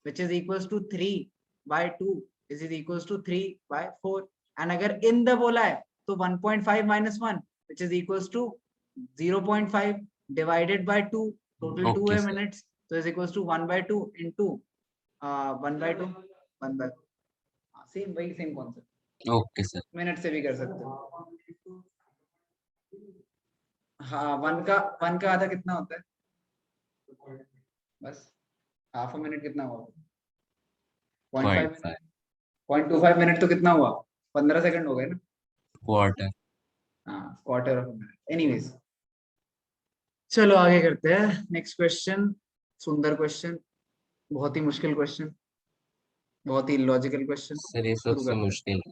S1: which is equals to 3/2 is equals to 3/4। And अगर इन द बोला है तो 1.5 minus 1 which is equals to 0.5 divided by 2, total 2
S3: okay
S1: है
S3: सर।
S1: मिनट्स, तो is equals to 1/2 into 1/2, 1/2। Same वही same concept,
S3: okay sir.
S1: Minute से भी कर सकते हो। हाँ, 1 का आधा कितना होता है, बस हाफ अ मिनट कितना हुआ, 0.5
S3: 0.5
S1: मिनट। 0.25 मिनट तो कितना हुआ, 15 सेकंड हो गए ना।
S3: क्वार्टर।
S1: हाँ, क्वार्टर ऑफ मिनट। एनीवेज, चलो आगे करते हैं। नेक्स्ट क्वेश्चन, सुंदर क्वेश्चन, बहुत ही मुश्किल क्वेश्चन, बहुत ही लॉजिकल क्वेश्चन।
S3: सर ये
S1: शुरू
S3: सबसे
S1: करते हैं।
S3: मुश्किल है।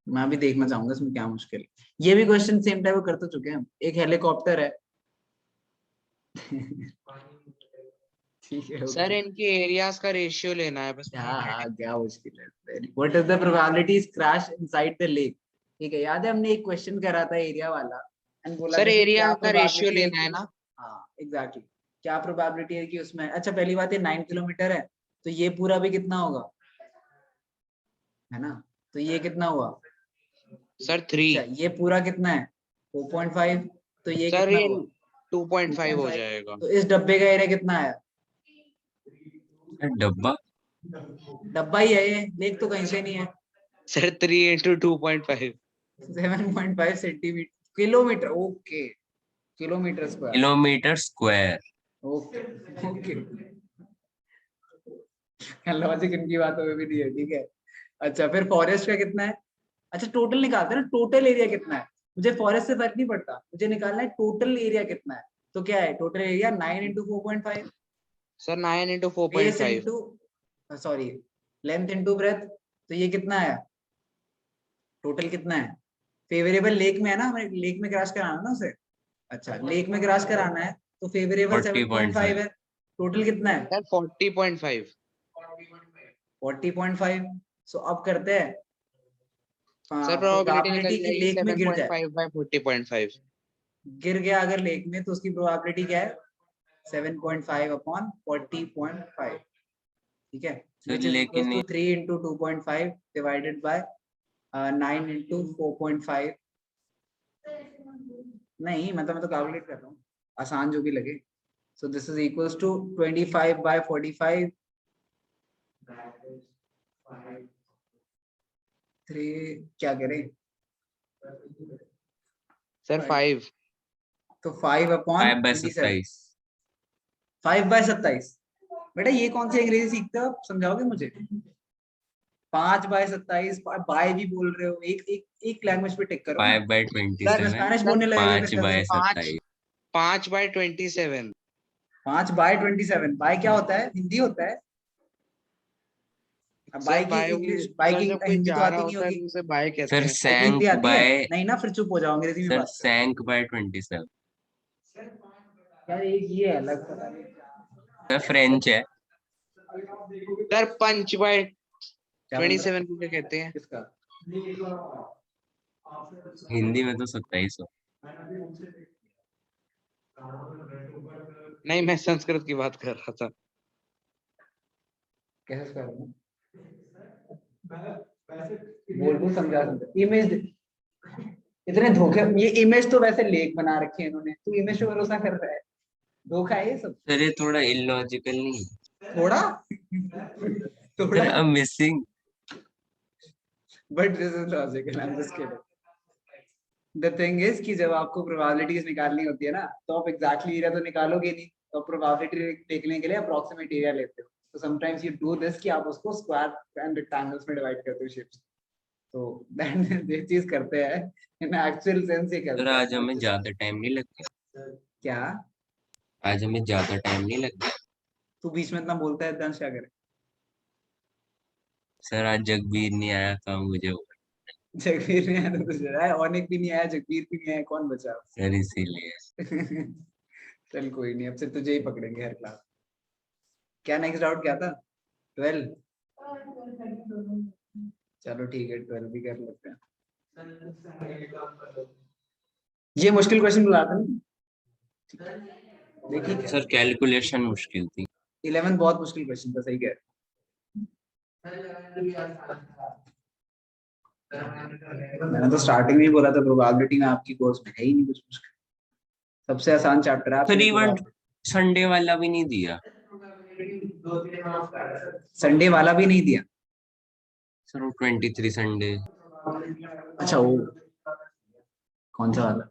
S1: मैं भी देखना चाहूंगा इसमें क्या मुश्किल है। ये भी क्वेश्चन सेम टाइप कर तो चुके हैं हम। एक हेलीकॉप्टर है ठीक है,
S4: सर
S1: okay।
S4: इनके एरियाज का रेशियो लेना है बस।
S1: हाँ हाँ, क्या मुश्किल है। What is the probabilities crash inside the lake, ठीक है। याद है हमने एक क्वेश्चन करा था एरिया वाला, एंड बोला
S4: सर
S1: था कि
S4: एरिया
S1: क्या
S4: का रेशियो
S1: प्रोबेबिलिटी है
S4: लेना है
S1: कि,
S4: ना।
S1: हाँ एग्जैक्टली, क्या प्रोबेबिलिटी है कि उसमें, अच्छा पहली बात है 9 किलोमीटर है, तो ये पूरा भी कितना होगा, है ना। तो ये कितना हुआ,
S4: सर 3।
S1: अच्छा ये पूरा कितना है 4.5, तो ये
S4: सर
S1: कितना
S4: ये
S1: हुआ
S4: 2.5 हो
S1: 2.5।
S4: जाएगा।
S1: तो इस डब्बे का एरिया कितना है,
S3: सर डब्बा।
S1: डब्बा ही है ये, लेक तो कहीं से नहीं है।
S4: Sir 3 into 2.5।
S1: 7.5 centimetre, kilometre, okay, kilometre square,
S3: kilometre square.
S1: Okay okay. Logic इनकी बातों में भी नहीं है, ठीक है। अच्छा फिर फॉरेस्ट का कितना है, अच्छा टोटल निकालते हैं ना, टोटल एरिया कितना है। मुझे फॉरेस्ट से फर्क नहीं पड़ता, मुझे निकालना है टोटल एरिया कितना है। तो क्या है total area, 9 into 4.5,
S4: sir 9 into
S1: base
S4: 4.5।
S1: Into, sorry, length into breadth. तो ये कितना है, टोटल कितना है। फेवरेबल लेक में है ना, हमें लेक में क्रैश कराना है ना उसे। अच्छा लेक में क्रैश कराना है तो फेवरेबल 7.5
S3: 40.5।
S1: है, टोटल कितना है
S4: सर 40.5।
S1: 40.5। सो अब करते हैं
S4: सर प्रोबेबिलिटी
S1: प्रोबेबिलिटी
S4: निकल
S1: की
S4: जाएगी
S1: लेक में गिर जाए,
S4: 7.5 बाय 40.5।
S1: गिर गया अगर लेक में, तो उसकी प्रोबेबिलिटी क्या है 7.5 अपॉन 40.5, ठीक है।
S3: सर
S1: विच इज इक्वल
S3: लेकिन
S1: to 3 into 2.5 divided by 9 into 4.5। नहीं मतलब मैं तो कैलकुलेट कर रहा हूँ, आसान जो भी लगे। So this is equals to 25/45, 3 क्या करें,
S4: सर 5।
S1: तो 5 अपॉन
S3: 5 बाय
S1: 27,
S3: 27।
S1: 5/27। बेटा ये कौन सी अंग्रेजी सीखते हो आप, समझाओगे मुझे। 5/27, बाय भी बोल रहे हो, एक एक एक लैंग्वेज पे टिक करो ना।
S3: 5 बाय
S4: सर
S3: 27।
S1: स्पेनिश
S4: सर
S1: बोलने लगेगा फिर
S3: 5
S1: कल से।
S3: बाय
S4: 5
S3: 27।
S4: 5/27।
S1: 5/27, बाय क्या होता है, हिंदी होता है। अब
S4: सर
S1: बाय की
S4: बाय वो,
S1: इंग्लिश, बाय
S4: सर
S1: की
S4: जब कोई
S1: हिंदी तो
S4: जा रहा
S1: आती नहीं
S4: होता है
S1: होगी।
S4: तो उसे बाय कहते
S3: सर
S4: हैं।
S1: बाय की हिंदी
S3: सैंक
S1: आती है,
S3: बाय।
S1: नहीं ना, फिर चुप हो जाओ, अंग्रेजी में
S3: सर
S1: बात करो।
S3: सैंक बाय 27।
S1: यार एक ये है अलग, पता नहीं
S3: सर फ्रेंच है।
S4: सर पंच बाय
S1: क्या बन रहा
S4: 27
S1: है?
S4: को क्या कहते हैं।
S1: किसका,
S3: हिंदी में तो 27 हो।
S4: नहीं मैं संस्कृत की बात कर रहा था।
S1: कैसे स्क्वायर में, बोल समझा इमेज, इतने धोखे, ये इमेज तो वैसे लेक बना रखी है इन्होंने, तू इमेज पे भरोसा कर रहा है, धोखा है ये सब।
S3: सर ये थोड़ा इलॉजिकल नहीं?
S1: थोड़ा
S3: सर
S1: थोड़ा,
S3: I am missing.
S1: But this is logical, I am just kidding. The thing is कि जब आपको प्रोबेबिलिटीज निकालनी होती है ना, तो आप एग्जैक्टली एरिया तो निकालोगे नहीं, तो प्रोबेबिलिटी देखने के लिए अप्रोक्सीमेट एरिया लेते हो। तो समटाइम्स यू डू दिस कि आप उसको स्क्वायर एंड रेक्टेंगल्स में डिवाइड करते हो शेप्स। तो दैट ये चीज करते हैं इन एक्चुअल सेंस, ये
S3: सर
S1: करते
S3: आज हमें
S1: हैं।
S3: ज्यादा टाइम नहीं लग गया?
S1: क्या
S3: आज हमें ज्यादा टाइम नहीं लग गया?
S1: तू बीच में इतना बोलता है, दंश क्या करे?
S3: सर आज जगबीर नहीं आया था मुझे,
S1: जगबीर नहीं आया तो तुझे आया, औनिक भी नहीं आया, जगबीर भी नहीं आया, कौन बचा?
S3: सर इसीलिए।
S1: चल कोई नहीं, अब से तुझे ही पकड़ेंगे हर क्लास। क्या नेक्स्ट डाउट क्या था? 12? चलो ठीक है, 12 भी कर लेते हैं। ये मुश्किल क्वेश्चन बुलाते ना, देखिए
S3: सर कैलकुलेशन मुश्किल थी।
S1: 11 बहुत मुश्किल क्वेश्चन था, सही कह रहे हो। मैंने तो स्टार्टिंग में ही बोला था प्रोबेबिलिटी में आपकी कोर्स में है ही नहीं कुछ मुश्किल, सबसे आसान चैप्टर है
S3: सर
S1: आपके
S3: इवन
S1: लिए।
S3: संडे वाला भी नहीं दिया।
S1: संडे वाला भी नहीं दिया?
S3: सर वो 23 संडे।
S1: अच्छा वो कौन सा वाला?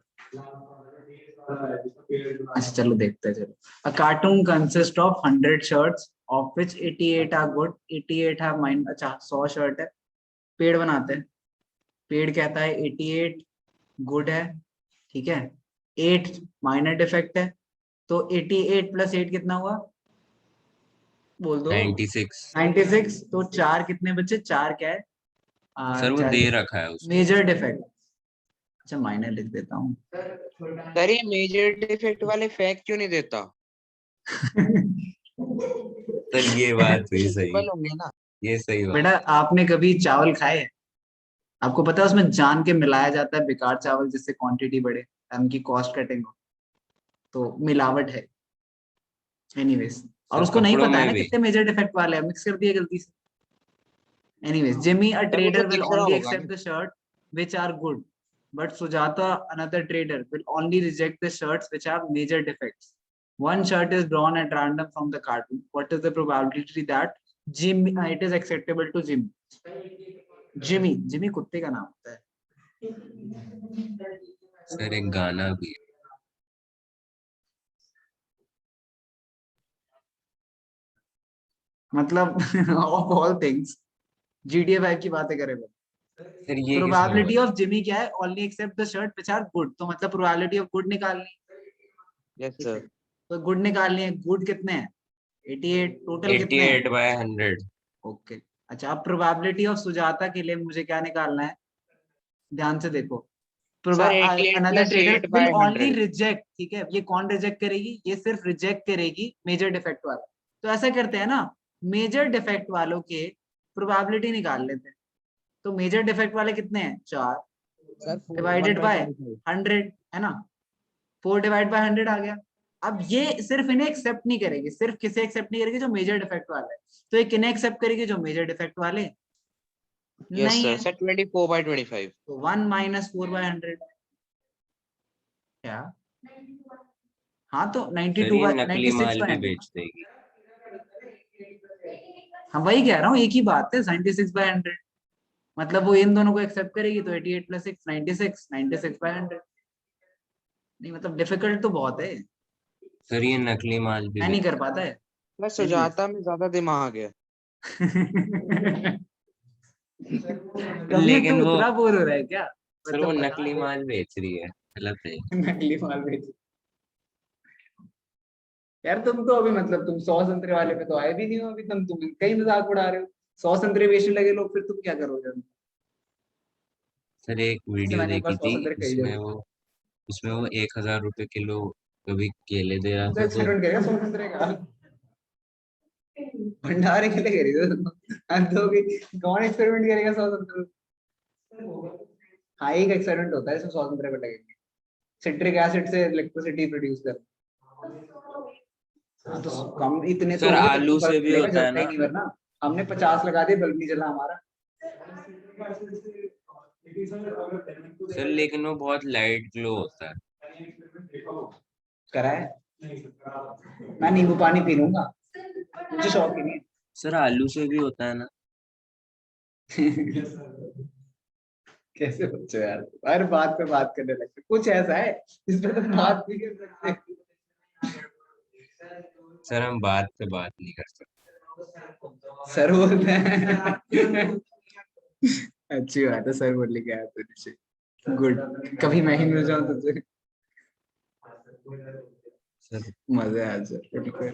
S1: अच्छा चलो देखते हैं, चलो। A cartoon consists of 100 shirts of which 88 are good, 88 have minor, अच्छा 100 शर्ट है, पेड़ बनाते हैं, पेड़ कहता है 88 गुड है, ठीक है, 8 माइनर डिफेक्ट है, तो 88 प्लस 8 कितना हुआ? बोल दो।
S3: 96।
S1: 96, तो 4 कितने बचे? 4 क्या है?
S3: सर वो दे रखा है उसमें।
S1: मेजर डिफेक्ट, अच्छा माइनर लिख देता हूँ।
S4: सर ये मेजर डिफेक्ट वाले फैक्ट क्यों नहीं देता?
S3: सर ये बात हुई सही,
S4: Principal होंगे ना।
S3: ये सही बात।
S1: बेटा आपने कभी चावल खाए हैं? आपको पता है उसमें जान के मिलाया जाता है बेकार चावल, जिससे क्वांटिटी बढ़े, उनकी कॉस्ट कटिंग हो, तो मिलावट है। एनीवेज, और
S3: सर
S1: उसको नहीं
S3: कपड़ों
S1: पता है
S3: में
S1: ना
S3: भी।
S1: कितने मेजर डिफेक्ट वाले हैं, मिक्स कर दिए गलती से। Anyways, Jimmy, a
S4: सर वो तो
S1: trader, will
S4: दिख रहा
S1: only
S4: होगा
S1: accept
S4: ना।
S1: the shirt which are good, but Sujata, another trader, will only reject the shirts which have major defects. One shirt is drawn at random from the cartoon. What is the probability that Jimmy, it is acceptable to Jimmy? Jimmy कुत्ते का नाम होता है।
S3: सर एक गाना भी है।
S1: मतलब of all things, GTA 5 की बातें करें वो।
S3: सर ये किसने
S1: Probability
S3: बोला?
S1: of Jimmy क्या है? Only accept the shirt which are good. तो मतलब probability of good निकालनी,
S4: यस सर।
S1: तो गुड निकालनी है। गुड कितने हैं? 88, टोटल कितने हैं?
S3: 88/100।
S1: ओके, अच्छा अब प्रोबेबिलिटी ऑफ सुजाता के लिए मुझे क्या निकालना है? ध्यान से देखो।
S4: Sir 88
S1: another
S4: plus
S1: trader
S4: 8
S1: will
S4: by
S1: only
S4: 100।
S1: Reject, ठीक है, ये कौन रिजेक्ट करेगी? ये सिर्फ रिजेक्ट करेगी मेजर डिफेक्ट वाला। तो ऐसा करते हैं ना, मेजर डिफेक्ट वालों के प्रोबेबिलिटी निकाल लेते हैं। तो मेजर डिफेक्ट वाले कितने हैं? 4
S4: सर
S1: डिवाइडेड बाय 100 है ना, 4 डिवाइड बाय 100 आ गया। अब ये सिर्फ इन्हें एक्सेप्ट नहीं करेगी, सिर्फ किसे एक्सेप्ट नहीं करेगी? जो मेजर डिफेक्ट वाला है। तो ये किन्हें एक्सेप्ट करेगी? जो मेजर डिफेक्ट वाले
S4: यस
S1: नहीं
S4: सर।
S1: है।
S4: सर 24/25।
S1: तो 1 माइनस 4/100 क्या? हाँ तो
S3: सर
S1: 92
S3: ये
S1: बाय
S3: नकली
S1: 96
S3: माल
S1: बाय
S3: भी
S1: 100।
S3: बेच देगी।
S1: हाँ वही कह रहा हूँ, एक ही बात है, 96/100। मतलब वो इन दोनों को एक्सेप्ट करेगी, तो 88 प्लस 6 96, 96/100। नहीं मतलब डिफिकल्ट तो बहुत है,
S3: सर ये नकली माल भी
S1: मैं नहीं
S3: बेच।
S1: कर पाता है।
S4: मैं सुजाता में ज्यादा दिमाग है।
S1: कभी
S3: लेकिन
S1: तू
S3: वो
S1: उतना बोर हो रहा है क्या?
S3: सर वो
S1: मतलब
S3: नकली माल बेच रही है, गलत है।
S1: नकली माल बेच। यार तुम तो अभी मतलब तुम 100 संतरे वाले पे तो आए भी नहीं हो अभी, तुम कई मजाक उड़ा रहे हो। 100 संतरे बेचने लगे लोग, फिर तुम क्या करोगे?
S3: सर एक
S1: इससे
S3: वीडियो
S1: मैंने एक बार
S3: देखी
S1: 100
S3: थी,
S1: संतरे खरीदे थे।
S3: उसमें वो 1000 रुपए किलो कभी केले दे रहा
S1: तो
S3: था, तो
S1: एक्सपेरिमेंट करेगा 100 संतरे का? भंडारे के लिए खरीदो तुम। हद हो गई, कौन एक्सपेरिमेंट करेगा 100 संतरे? हाँ एक एक्सपेरिमेंट होता है, इसमें 100 संतरे पे लगेंगे, सिट्रिक एसिड से इलेक्ट्रिसिटी प्रोड्यूस कर। हाँ तो कम इतने तो
S3: सर
S1: होंगे तब तो
S3: आलू से
S1: बल्ब
S3: भी
S1: जलेगा,
S3: होता है
S1: जलता ही
S3: ना?
S1: नहीं, वरना हमने 50 लगा दिए बल्ब नहीं जला हमारा।
S3: सर लेकिन वो बहुत लाइट ग्लो होता है।
S1: करा है? मैं नींबू पानी पी लूंगा, मुझे शौक ही नहीं
S3: सर आलू से भी होता है ना?
S1: है। कैसे बच्चे हो यार, हर बात पे बात करने लगते, कुछ ऐसा है जिसपे तो बात नहीं कर सकते।
S3: सर हम बात पे बात नहीं कर सकते।
S1: सर बोलते हैं। अच्छी बात है, सर बोलने के आया तुझे, गुड। कभी मैं ही मिल जाऊं तुझे,
S3: सर
S1: मजा आ सर, बिल्कुल।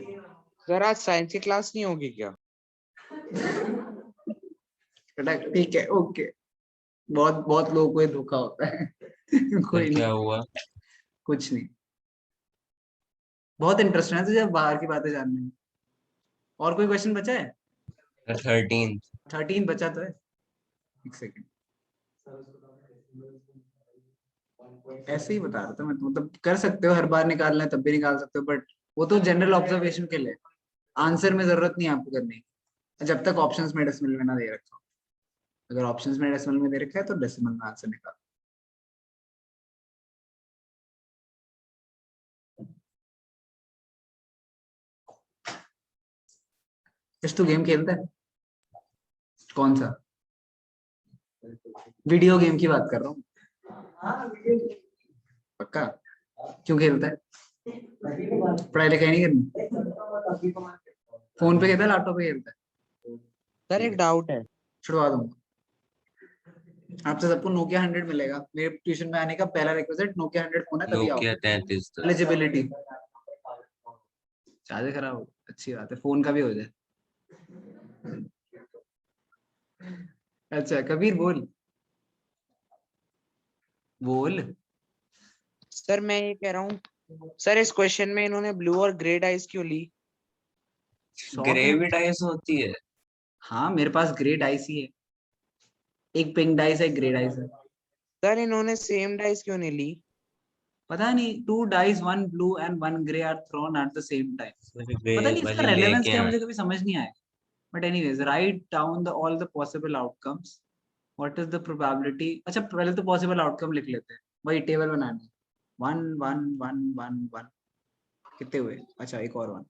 S4: सर आज साइंस की क्लास नहीं होगी क्या?
S1: बेटा ठीक है, ओके। बहुत बहुत लोगों को ये धोखा होता है। कोई
S3: सर क्या
S1: नहीं,
S3: हुआ?
S1: कुछ नहीं। बहुत इंटरेस्ट है तुझे बाहर की बातें जानने में। और कोई क्वेश्चन बचा है?
S3: 13।
S1: 13 बचा तो है, एक सेकंड। ऐसे ही बता रहा था मैं तो, मतलब कर सकते हो, हर बार निकालना है तब भी निकाल सकते हो, बट वो तो जनरल ऑब्जर्वेशन के लिए, आंसर में जरूरत नहीं है आपको करने की, जब तक ऑप्शंस में डेसिमल में ना दे रखा हो। अगर ऑप्शंस में डेसिमल में दे रखा है तो डेसिमल में आंसर निकाल। इस तू गेम खेलता है? कौन सा? वीडियो गेम की बात कर रहा हूँ। पक्का? क्यों खेलता है? पढ़ाई लिखाई नहीं करनी? फोन पे खेलता है, लैपटॉप पे खेलता है?
S4: सर एक डाउट है।
S1: छुड़वा दूंगा आपसे, सबको नोकिया 100 मिलेगा। मेरे ट्यूशन में आने का पहला रिक्वेस्ट नोकिया 100 फोन है, तभी आओ।
S3: नोकिया 3310।
S1: एलिजिबिलिटी चार्जर खराब हो, अच्छी बात है, फोन का भी हो जाए। अच्छा कबीर बोल, बोल।
S4: सर मैं ये कह रहा हूँ, सर इस क्वेश्चन में इन्होंने ब्लू और ग्रे डाइस क्यों ली?
S1: शौक
S3: ग्रे
S1: है।
S3: भी डाइस होती है?
S1: हाँ मेरे पास ग्रे डाइस ही है, एक पिंक डाइस है, एक ग्रे डाइस है।
S4: सर इन्होंने सेम डाइस क्यों नहीं ली?
S1: पता नहीं, 2 dice, 1 blue and 1 grey are thrown at the same time.
S3: Sir grey
S1: पता नहीं इसका
S3: वाली
S1: रेलेवेंस
S3: लेके
S1: क्या है,
S3: आए।
S1: मुझे कभी समझ नहीं आया। But anyways, write down the all the possible outcomes. What is the probability? अच्छा पहले तो पॉसिबल आउटकम लिख लेते हैं, वही टेबल बनानी है। 1 1 1 1 1 कितने हुए? अच्छा एक और 1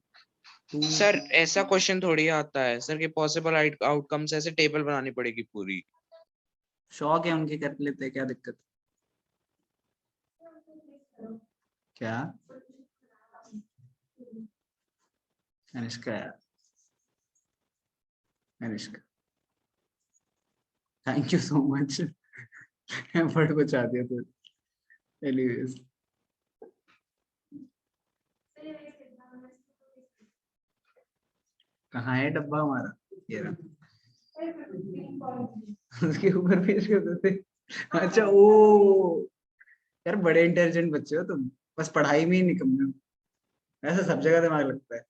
S1: 2।
S4: सर ऐसा क्वेश्चन थोड़ी आता है सर कि पॉसिबल आउटकम्स ऐसे टेबल बनानी पड़ेगी पूरी।
S1: शौक है उनके, कर लेते हैं, क्या दिक्कत? क्या अनुष्का यार, Anushka thank you so much. Effort बचा दिया तू। एनीवेज, कहाँ है डब्बा हमारा? ये रहा। उसके ऊपर पेश कर देते। अच्छा ओ यार, बड़े इंटेलिजेंट बच्चे हो तुम, बस पढ़ाई में ही निकम्मे हो। ऐसा सब जगह दिमाग लगता है।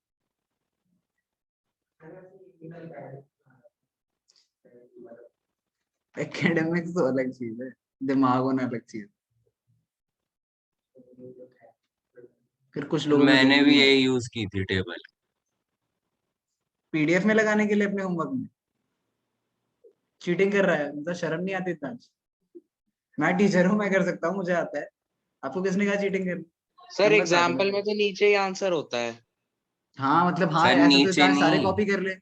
S1: एकेडमिक्स तो अलग चीज है, दिमाग होना अलग चीज। फिर कुछ
S3: सर
S1: लोगों में
S3: मैंने
S1: दोनों
S3: भी
S1: नहीं है।
S3: यही यूज की थी टेबल।
S1: पीडीएफ में लगाने के लिए अपने होमवर्क में चीटिंग कर रहा है, मतलब शर्म नहीं आती इतना? मैं टीचर हूँ, मैं कर सकता हूँ, मुझे आता है। आपको किसने कहा चीटिंग करनी?
S4: सर
S1: नंबर काटो
S4: एग्जाम्पल
S1: मेरे।
S4: में तो नीचे ही आंसर होता है।
S1: हाँ मतलब हाँ,
S3: सर
S1: ऐसे तो
S3: नीचे
S1: जान सारे
S3: नहीं,
S1: कॉपी कर ले।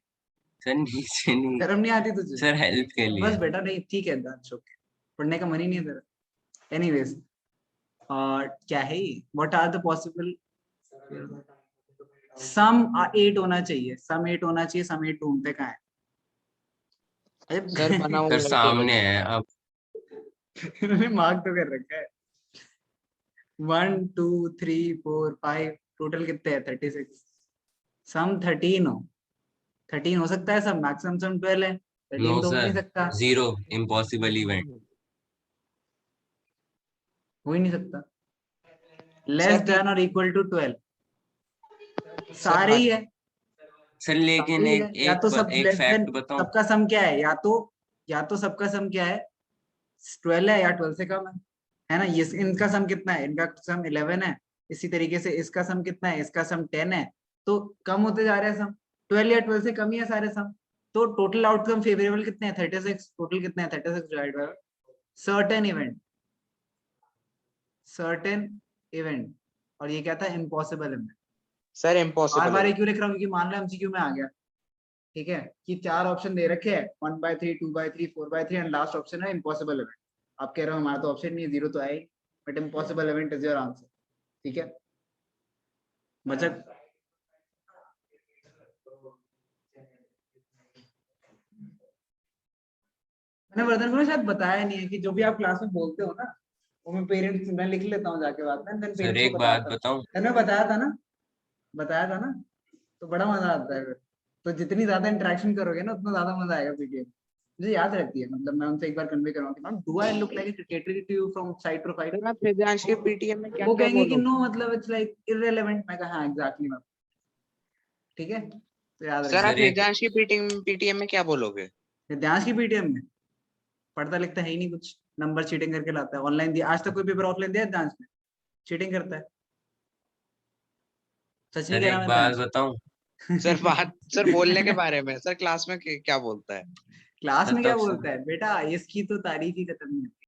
S3: सर नीचे नहीं,
S1: शर्म नहीं आती तुझे?
S3: सर हेल्प के
S1: बस
S3: लिए।
S1: बेटा, नहीं ठीक है, दैट्स ओके। पढ़ने का मन ही नहीं है तेरा। एनीवेज, क्या है ये? What are the possible? Sum 8 होना चाहिए, सम 8 होना चाहिए, सम 8 ढूंढते कहाँ है?
S4: सर बना
S3: सर
S4: हुआ है टेबल।
S3: सामने है अब।
S1: इन्होंने मार्क तो कर रखा है। 1 2 3 4 5 टोटल कितने हैं? 36। सम 13 हो, 13 हो सकता है सब, मैक्सिमम सम 12 है,
S3: नो
S1: 13 तो हो नहीं
S3: सर,
S1: सकता।
S3: 0, इम्पॉसिबल इवेंट।
S1: हो ही नहीं सकता। लेस
S4: सर
S1: देन और इक्वल टू 12
S4: सर
S1: सारे ही है।
S3: सर
S1: सारे
S3: लेकिन
S1: ही है,
S3: एक
S1: या तो
S3: एक
S1: सब
S3: एक
S1: लेस देन।
S3: फैक्ट बताऊं?
S1: सबका सम क्या है? या तो सबका सम क्या है? 12 है या 12 से कम है ना? ये इनका सम कितना है? इनका सम 11 है। इसी तरीके से इसका सम कितना है? इसका सम 10 है। तो कम होते जा रहे हैं सम, 12 या 12 से कम ही है सारे सम। तो टोटल आउटकम फेवरेबल कितने हैं 36, टोटल कितने हैं 36 डिवाइड बाय सर्टेन इवेंट, और ये क्या था इम्पॉसिबल इवेंट।
S4: सर
S1: बार
S4: इम्पॉसिबल
S1: बार
S4: है।
S1: ये क्यों लिख रहा हूँ, क्योंकि मान लो एमसीक्यू में आ गया, ठीक है, कि 4 ऑप्शन दे रखे हैं 1/3, 2/3, 4/3 एंड लास्ट ऑप्शन है इम्पॉसिबल इवेंट। आप कह रहे हो हमारा तो ऑप्शन नहीं है, 0 तो है ही, but impossible event is your answer. ठीक है, बचत मैंने वर्धन को ना शायद बताया नहीं है कि जो भी आप क्लास में बोलते हो ना, वो मैं पेरेंट्स मैं लिख लेता हूँ जाके बाद में, देन
S3: सर
S1: पेरेंट्स को
S3: एक बात
S1: बताता हूँ।
S3: बताऊं,
S1: मैंने बताया था ना, तो बड़ा मजा आता है फिर। तो जितनी ज्यादा इंटरेक्शन करोगे ना, उतना ज्यादा मजा आएगा पीटीएम। मुझे याद रहती है, मतलब मैं उनसे एक बार कन्वे कराऊंगा, do I look like a cricketer to you from side profile?
S4: Sir आप हृदयांश के पीटीएम में क्या
S1: वो
S4: क्या
S1: कहेंगे कि
S4: बोलोगे?
S1: नो, मतलब इट्स लाइक इररिलेवेंट। मैं कहा हाँ एग्जैक्टली मैम, ठीक है, तो याद
S4: सर आप
S3: सर एक
S4: हृदयांश की पीटीएम में क्या बोलोगे?
S1: रखिए। ध्यान की पीटीएम में पढ़ता लिखता है ही नहीं कुछ, नंबर चीटिंग करके लाता है। ऑनलाइन दिया, आज तक कोई पेपर ऑफलाइन दिया डांस में? चीटिंग करता है। सच नहीं
S3: सर
S1: कह रहा
S3: एक
S1: मैं
S3: बात
S1: डांस।
S3: बताऊं,
S4: सर बोलने के बारे में, सर क्लास में क्या बोलता है?
S1: क्लास
S3: सर
S1: में क्या
S3: तब
S1: बोलता है बेटा, इसकी तो तारीफ ही खत्म नहीं होती।